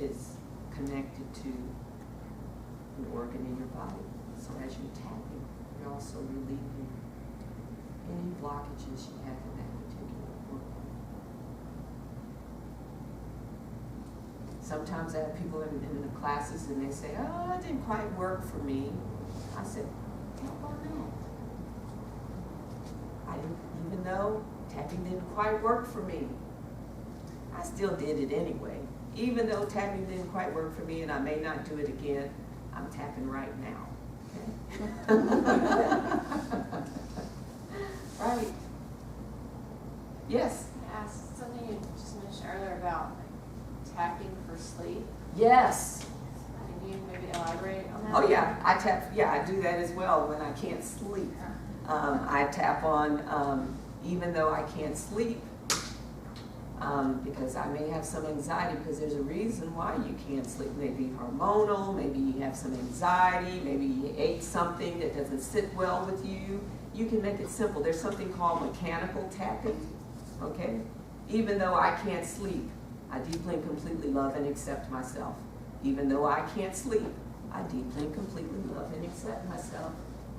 is connected to an organ in your body. So as you're tapping, you're also relieving any blockages you have in that particular organ. Sometimes I have people in the classes and they say, oh, it didn't quite work for me. I said, tap on that. Even though tapping didn't quite work for me, I still did it anyway. Even though tapping didn't quite work for me and I may not do it again, I'm tapping right now. Okay? Right. Yes. Ask something you just mentioned earlier about like, tapping for sleep. Yes. Can you maybe elaborate on that? Oh yeah, I tap. Yeah, I do that as well when I can't sleep. I tap on, even though I can't sleep, because I may have some anxiety, because there's a reason why you can't sleep. Maybe hormonal, maybe you have some anxiety, maybe you ate something that doesn't sit well with you. You can make it simple. There's something called mechanical tapping, okay? Even though I can't sleep, I deeply and completely love and accept myself. Even though I can't sleep, I deeply and completely love and accept myself.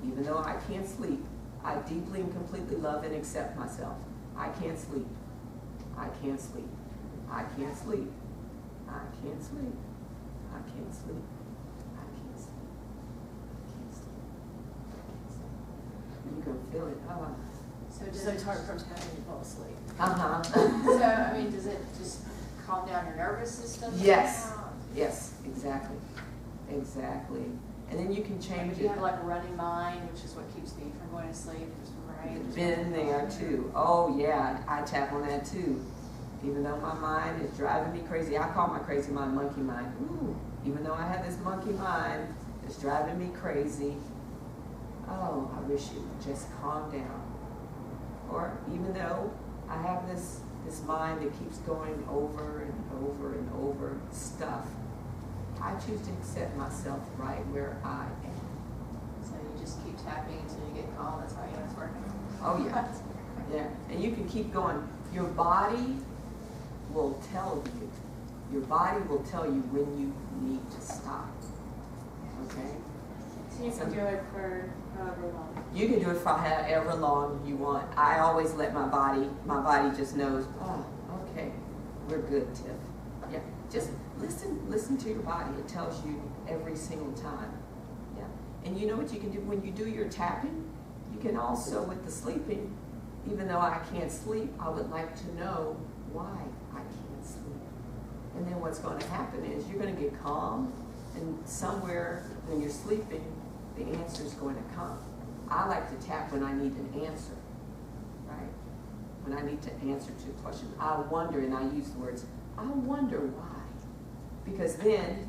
Even though I can't sleep, I deeply and completely love and accept myself. I can't sleep. I can't sleep. I can't sleep. I can't sleep. I can't sleep. I can't sleep. I can't sleep. I can't sleep. You can feel it. So it's hard for tapping to fall asleep. Uh-huh. So, I mean, does it just calm down your nervous system? Yes. Yes, exactly. Exactly. And then you can change Do you it. have like a running mind, which is what keeps me from going to sleep? Just right. Been there too. Oh yeah, I tap on that too. Even though my mind is driving me crazy, I call my crazy mind monkey mind. Ooh, even though I have this monkey mind that's driving me crazy, oh, I wish it would just calm down. Or even though I have this mind that keeps going over and over and over stuff, I choose to accept myself right where I am. So you just keep tapping until you get calm. That's how you know it's working. Oh yeah, yeah. And you can keep going. Your body will tell you. Your body will tell you when you need to stop. Okay? So you can do it for however long. You can do it for however long you want. I always let my body just knows, oh, okay, we're good, Tiff. Yeah, just listen to your body. It tells you every single time. Yeah. And you know what you can do when you do your tapping? You can also, with the sleeping, even though I can't sleep, I would like to know why I can't sleep. And then what's going to happen is you're going to get calm, and somewhere when you're sleeping, the answer is going to come. I like to tap when I need an answer, right? When I need to answer to a question. I wonder, and I use the words, I wonder why. Because then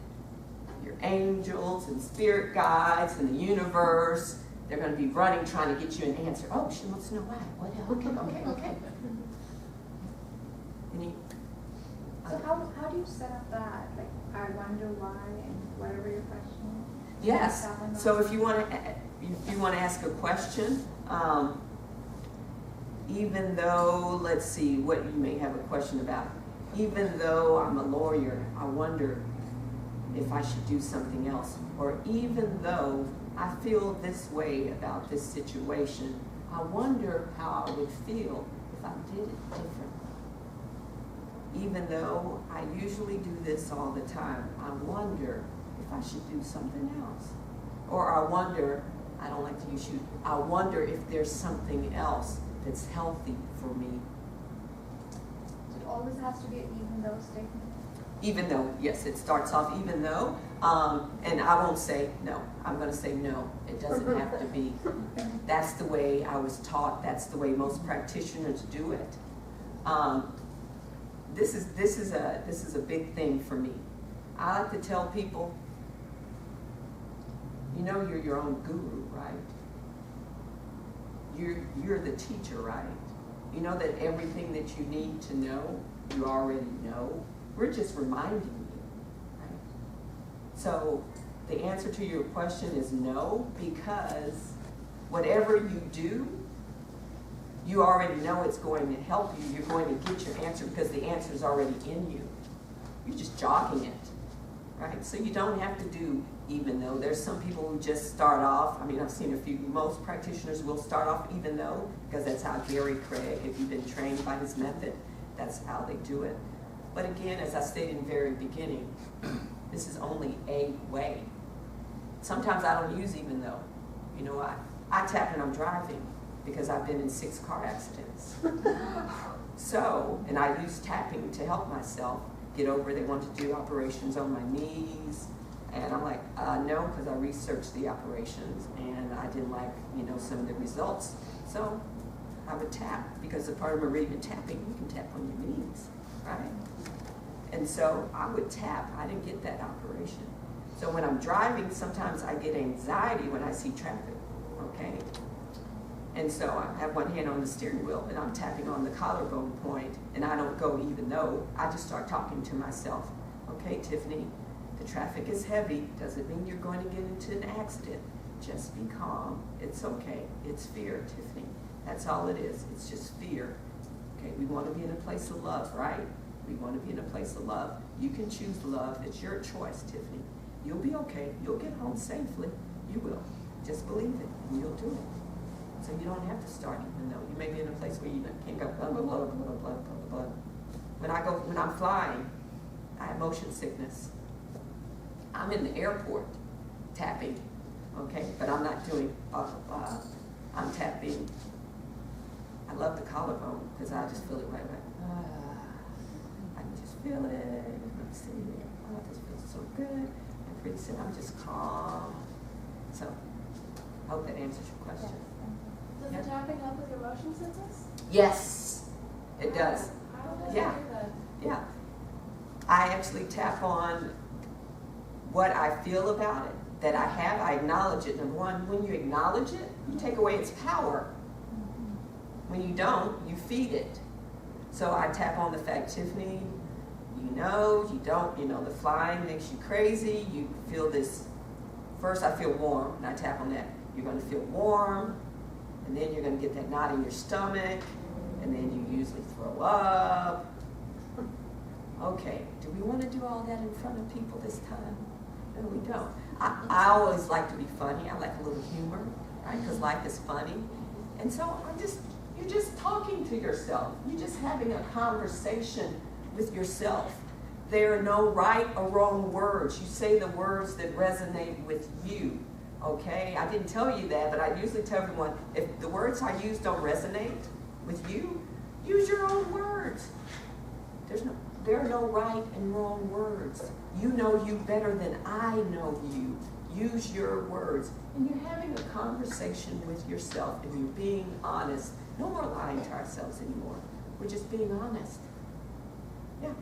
your angels and spirit guides and the universe, they're going to be running trying to get you an answer. Oh, she wants to know why. What else? Okay. So how do you set up that? Like, I wonder why and whatever your question is? Yes. So if you want to ask a question, even though, let's see what you may have a question about. Even though I'm a lawyer, I wonder if I should do something else. Or even though I feel this way about this situation, I wonder how I would feel if I did it differently. Even though I usually do this all the time, I wonder if I should do something else. Or I wonder, I don't like to use should, I wonder if there's something else that's healthy for me. So it always has to be an even though statement? Even though, yes, it starts off even though, and I won't say no. I'm going to say no. It doesn't have to be. That's the way I was taught. That's the way most practitioners do it. This is a big thing for me. I like to tell people, you know, you're your own guru, right? You're the teacher, right? You know that everything that you need to know, you already know. We're just reminding you, right? So the answer to your question is no, because whatever you do, you already know it's going to help you. You're going to get your answer because the answer is already in you. You're just jogging it, right? So you don't have to do even though. There's some people who just start off. I mean, I've seen a few. Most practitioners will start off even though, because that's how Gary Craig, if you've been trained by his method, that's how they do it. But again, as I stated in the very beginning, this is only a way. Sometimes I don't use even though. You know, I tap when I'm driving because I've been in 6 car accidents. So, and I use tapping to help myself get over. They want to do operations on my knees. And I'm like, no, because I researched the operations and I didn't like, you know, some of the results. So I would tap, because a part of meridian tapping, you can tap on your knees, right? And so I would tap. I didn't get that operation. So when I'm driving, sometimes I get anxiety when I see traffic, okay? And so I have one hand on the steering wheel and I'm tapping on the collarbone point, and I don't go even though. I just start talking to myself. Okay, Tyffany, the traffic is heavy. Doesn't mean you're going to get into an accident. Just be calm. It's okay. It's fear, Tyffany. That's all it is. It's just fear. Okay, we want to be in a place of love, right? We want to be in a place of love. You can choose love. It's your choice, Tyffany. You'll be okay. You'll get home safely. You will. Just believe it, and you'll do it. So you don't have to start even though. You may be in a place where you can't go blah, blah, blah, blah, blah, blah, blah. When I'm flying, I have motion sickness. I'm in the airport tapping, okay? But I'm not doing, I'm tapping. I love the collarbone because I just feel it right away. I can just feel it. I'm sitting there. Oh, this feels so good. And pretty soon I'm just calm. So I hope that answers your question. Does the tapping help with your motion sickness? Yes, it does. How does Yeah. it do that? Yeah. I actually tap on what I feel about it, that I have. I acknowledge it. Number one, when you acknowledge it, you take away its power. When you don't, you feed it. So I tap on the fact, Tyffany, you know, you don't, you know, the flying makes you crazy. You feel this. First, I feel warm, and I tap on that. You're going to feel warm, and then you're going to get that knot in your stomach, and then you usually throw up. Okay, do we want to do all that in front of people this time? No, we don't. I always like to be funny. I like a little humor, right? Because life is funny. And so you're just talking to yourself. You're just having a conversation with yourself. There are no right or wrong words. You say the words that resonate with you, okay? I didn't tell you that, but I usually tell everyone, if the words I use don't resonate with you, use your own words. There are no right and wrong words. You know you better than I know you. Use your words. And you're having a conversation with yourself, and you're being honest. No more lying to ourselves anymore. We're just being honest. Yeah.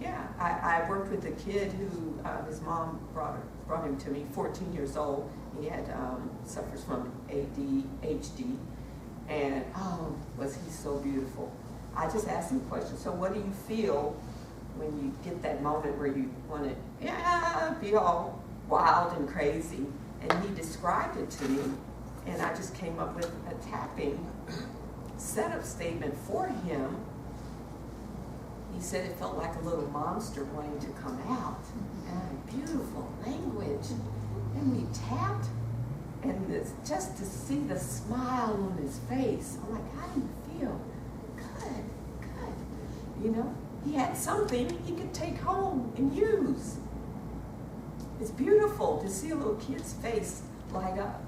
Yeah, I worked with a kid who his mom brought him to me, 14 years old. He had suffers from ADHD, and was he so beautiful. I just asked him a question. So what do you feel when you get that moment where you want to be all wild and crazy? And he described it to me, and I just came up with a tapping setup statement for him. He said it felt like a little monster wanting to come out. And beautiful language. And we tapped, and just to see the smile on his face. I'm like, how do you feel? Good. You know, he had something he could take home and use. It's beautiful to see a little kid's face light up.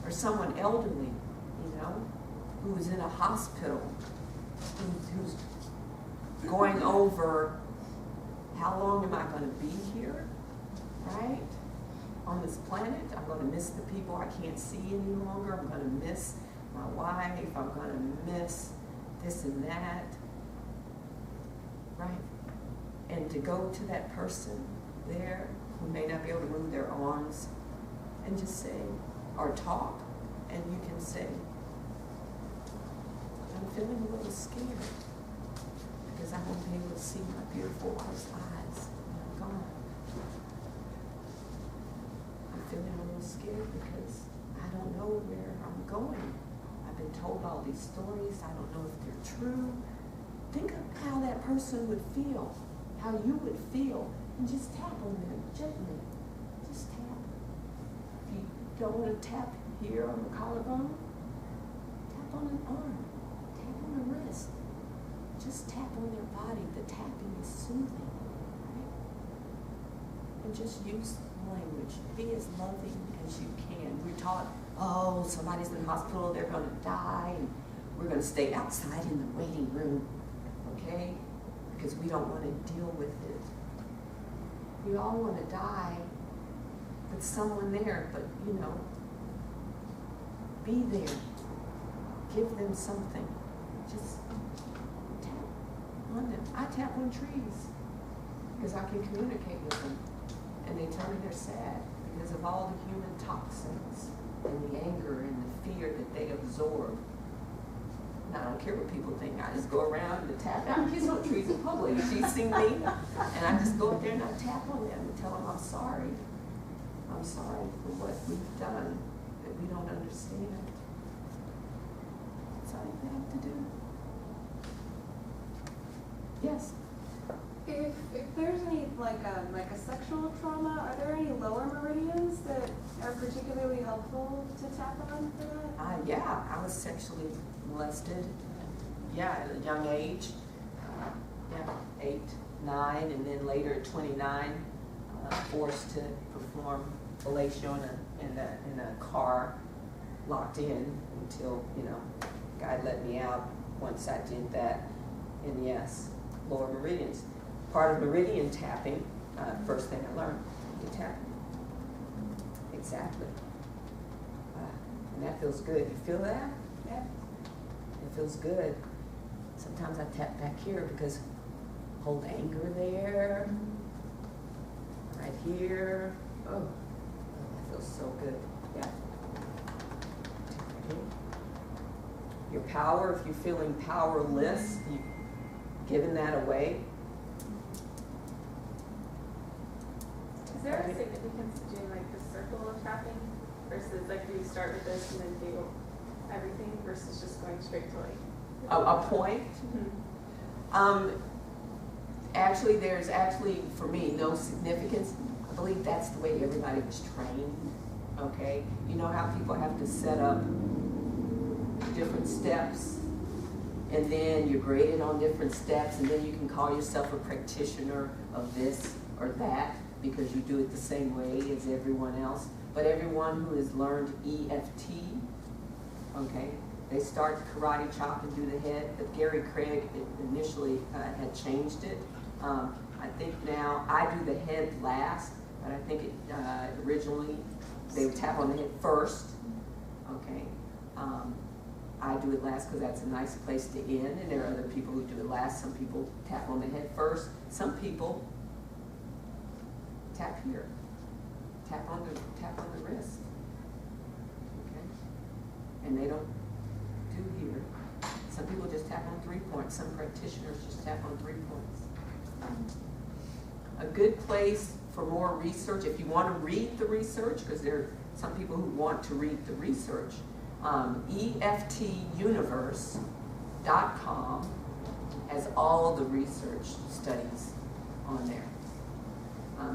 Or someone elderly, you know, who was in a hospital, who's going over how long am I going to be here, right? On this planet, I'm going to miss the people I can't see any longer. I'm going to miss my wife. I'm going to miss this and that, right? And to go to that person there who may not be able to move their arms and just say, or talk, and you can say, I'm feeling a little scared because I won't be able to see my beautiful wife's eyes when I'm gone. I'm feeling a little scared because I don't know where I'm going. I've been told all these stories. I don't know if they're true. Think of how that person would feel, how you would feel, and just tap on them gently. Just tap. If you don't want to tap here on the collarbone, tap on an arm, tap on a wrist. Just tap on their body. The tapping is soothing, right? And just use language. Be as loving as you can. We're taught, oh, somebody's in the hospital, they're going to die, and we're going to stay outside in the waiting room, okay? Because we don't want to deal with it. We all want to die with someone there, but, you know, be there. Give them something. Just tap on them. I tap on trees because I can communicate with them. And they tell me they're sad because of all the human toxins and the anger and the fear that they absorb. And I don't care what people think. I just go around and tap. I kiss on trees in public. She's seen me. And I just go up there and I tap on them and tell them I'm sorry. I'm sorry for what we've done that we don't understand. That's all you have to do. Yes? If there's any like a sexual trauma, are there any lower meridians that are particularly helpful to tap on for that? Yeah, I was sexually molested. Yeah, at a young age. 8, 9, and then later at 29, forced to perform fellatio in a car, locked in until, you know, God let me out once I did that. And yes, lower meridians. Part of meridian tapping, first thing I learned, you tap. Exactly. And that feels good. You feel that? Yeah. It feels good. Sometimes I tap back here because hold anger there. Right here. Oh, that feels so good. Yeah. Your power, if you're feeling powerless, you've given that away. Is there a significance to doing like the circle of tapping versus like do you start with this and then do everything versus just going straight to like A point? Mm-hmm. Actually, there's actually, for me, no significance. I believe that's the way everybody was trained, okay? You know how people have to set up different steps, and then you're graded on different steps, and then you can call yourself a practitioner of this or that because you do it the same way as everyone else. But everyone who has learned EFT, okay, they start karate chop and do the head, but Gary Craig initially had changed it. I think now I do the head last, but I think originally they would tap on the head first, okay. I do it last because that's a nice place to end, and there are other people who do it last. Some people tap on the head first. Some people tap here, tap on the wrist, okay, and they don't do here. Some people just tap on 3 points. Some practitioners just tap on 3 points. A good place for more research, if you want to read the research, because there are some people who want to read the research, EFTuniverse.com has all the research studies on there.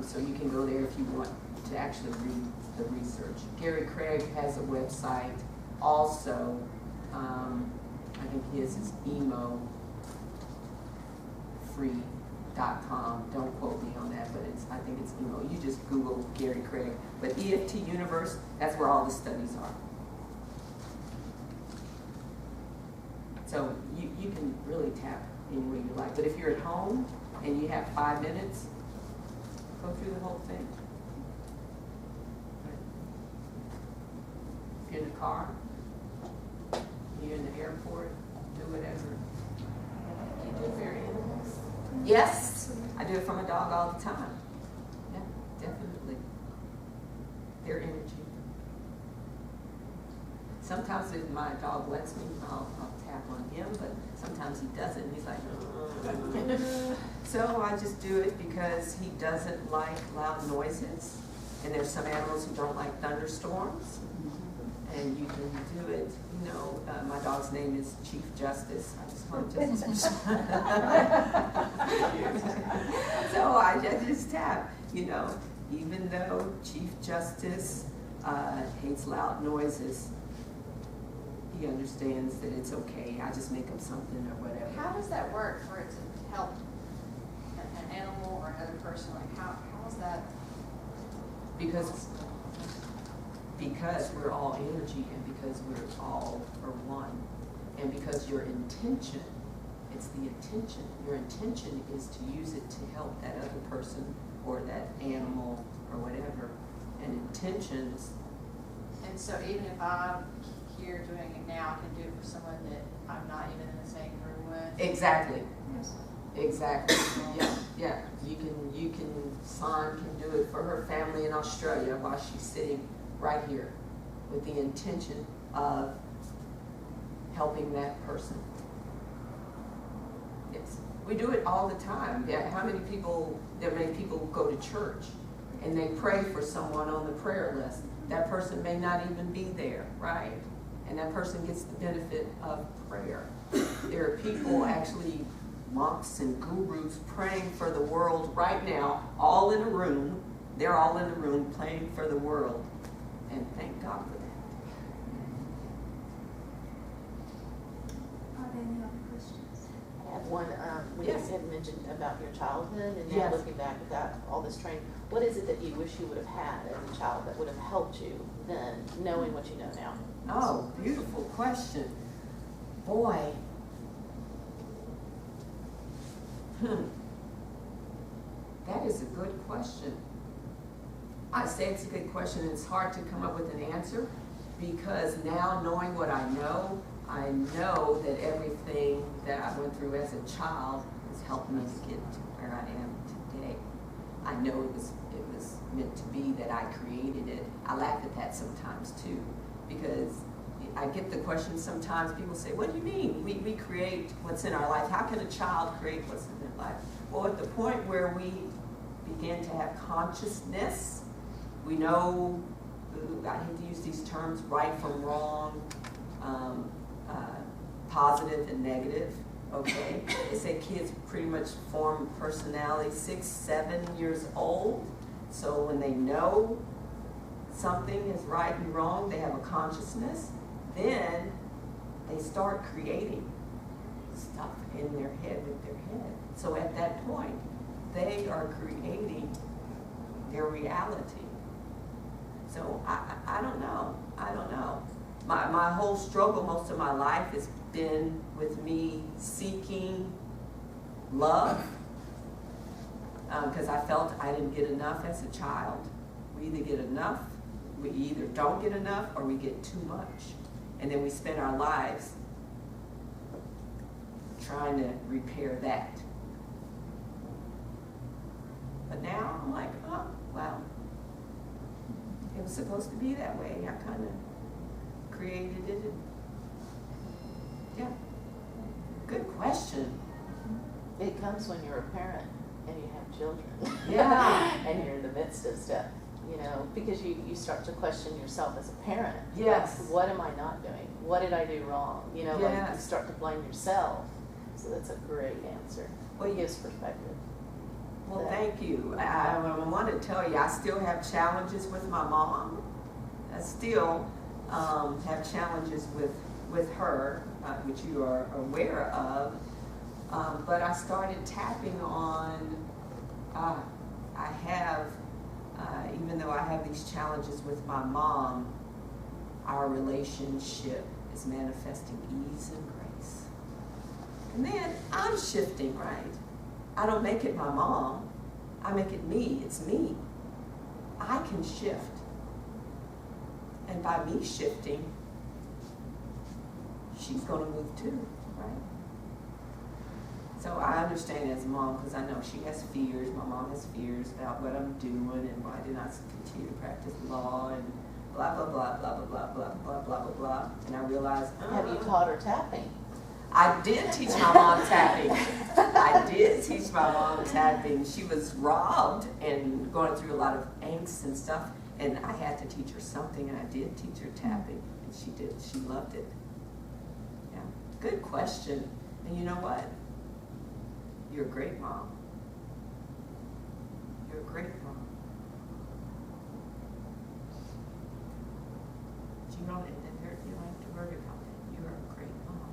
So you can go there if you want to actually read the research. Gary Craig has a website also. I think his is emofree.com. Don't quote me on that, but I think it's emo. You just Google Gary Craig. But EFT Universe, that's where all the studies are. So you can really tap any way you like. But if you're at home and you have 5 minutes, go through the whole thing. If you're in the car, you're in the airport, do whatever. You do it for your animals? Yes, I do it for my dog all the time. Yeah, definitely. Their energy. Sometimes if my dog lets me, I'll tap on him, but sometimes he doesn't. He's like, so I just do it because he doesn't like loud noises. And there's some animals who don't like thunderstorms. And you can do it, you know, my dog's name is Chief Justice. I just want to so I just tap, you know, even though Chief Justice hates loud noises, he understands that it's okay. I just make him something or whatever. How does that work for it to help an animal or another person? Like how is that? Because we're all energy, and because we're all are one, and because your intention, it's the intention. Your intention is to use it to help that other person or that animal or whatever. And intentions. And so even if I'm here doing it now, I can do it for someone that I'm not even in the same room with. Exactly. Yes. Exactly. Yeah. You can San can do it for her family in Australia while she's sitting right here with the intention of helping that person. Yes. We do it all the time. Yeah. There are many people who go to church and they pray for someone on the prayer list. That person may not even be there, right? And that person gets the benefit of prayer. There are people, actually monks and gurus, praying for the world right now, all in a room. They're all in a room praying for the world. And thank God for that. Are there any other questions? I have one, when you Yes. had mentioned about your childhood and now Yes. looking back at that, all this training, what is it that you wish you would have had as a child that would have helped you then, knowing what you know now? Oh, beautiful question. Boy. That is a good question. I say it's a good question. It's hard to come up with an answer because now knowing what I know that everything that I went through as a child has helped me to get to where I am today. I know it was meant to be, that I created it. I laugh at that sometimes too, because I get the question sometimes, people say, what do you mean? We create what's in our life. How can a child create what's in their life? Well, at the point where we begin to have consciousness, we know, I hate to use these terms, right from wrong, positive and negative, okay? They say kids pretty much form personality 6, 7 years old. So when they know something is right and wrong, they have a consciousness, then they start creating stuff in their head with their head. So at that point, they are creating their reality. So I don't know. My whole struggle most of my life has been with me seeking love, because I felt I didn't get enough as a child. We either get enough, we either don't get enough, or we get too much. And then we spend our lives trying to repair that. But now I'm like, oh, well, it was supposed to be that way. I kind of created it. Yeah. Good question. It comes when you're a parent and you have children. Yeah. And you're in the midst of stuff, because you start to question yourself as a parent. Yes. Like, what am I not doing? What did I do wrong? Like you Yes. start to blame yourself. So that's a great answer. Well, It gives perspective. Well, thank you. I want to tell you, I still have challenges with my mom. I still have challenges with her, which you are aware of. But I started tapping on, I have, even though I have these challenges with my mom, our relationship is manifesting ease and grace. And then I'm shifting, right? I don't make it my mom. I make it me. It's me. I can shift. And by me shifting, she's going to move too, right? So I understand as a mom, because I know she has fears. My mom has fears about what I'm doing and why did I continue to practice law and blah, blah, blah, blah, blah, blah, blah, blah, blah, blah, blah. And I realized, Have you taught her tapping? I did teach my mom tapping. I did teach my mom tapping. She was robbed and going through a lot of angst and stuff. And I had to teach her something, and I did teach her tapping. And she did. She loved it. Yeah. Good question. And you know what? You're a great mom. You're a great mom. Do you know that you don't have to worry about that? You're a great mom.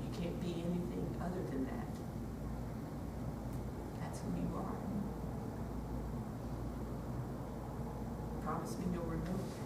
You can't be anything other than that. That's who you are. Promise me you'll remember that.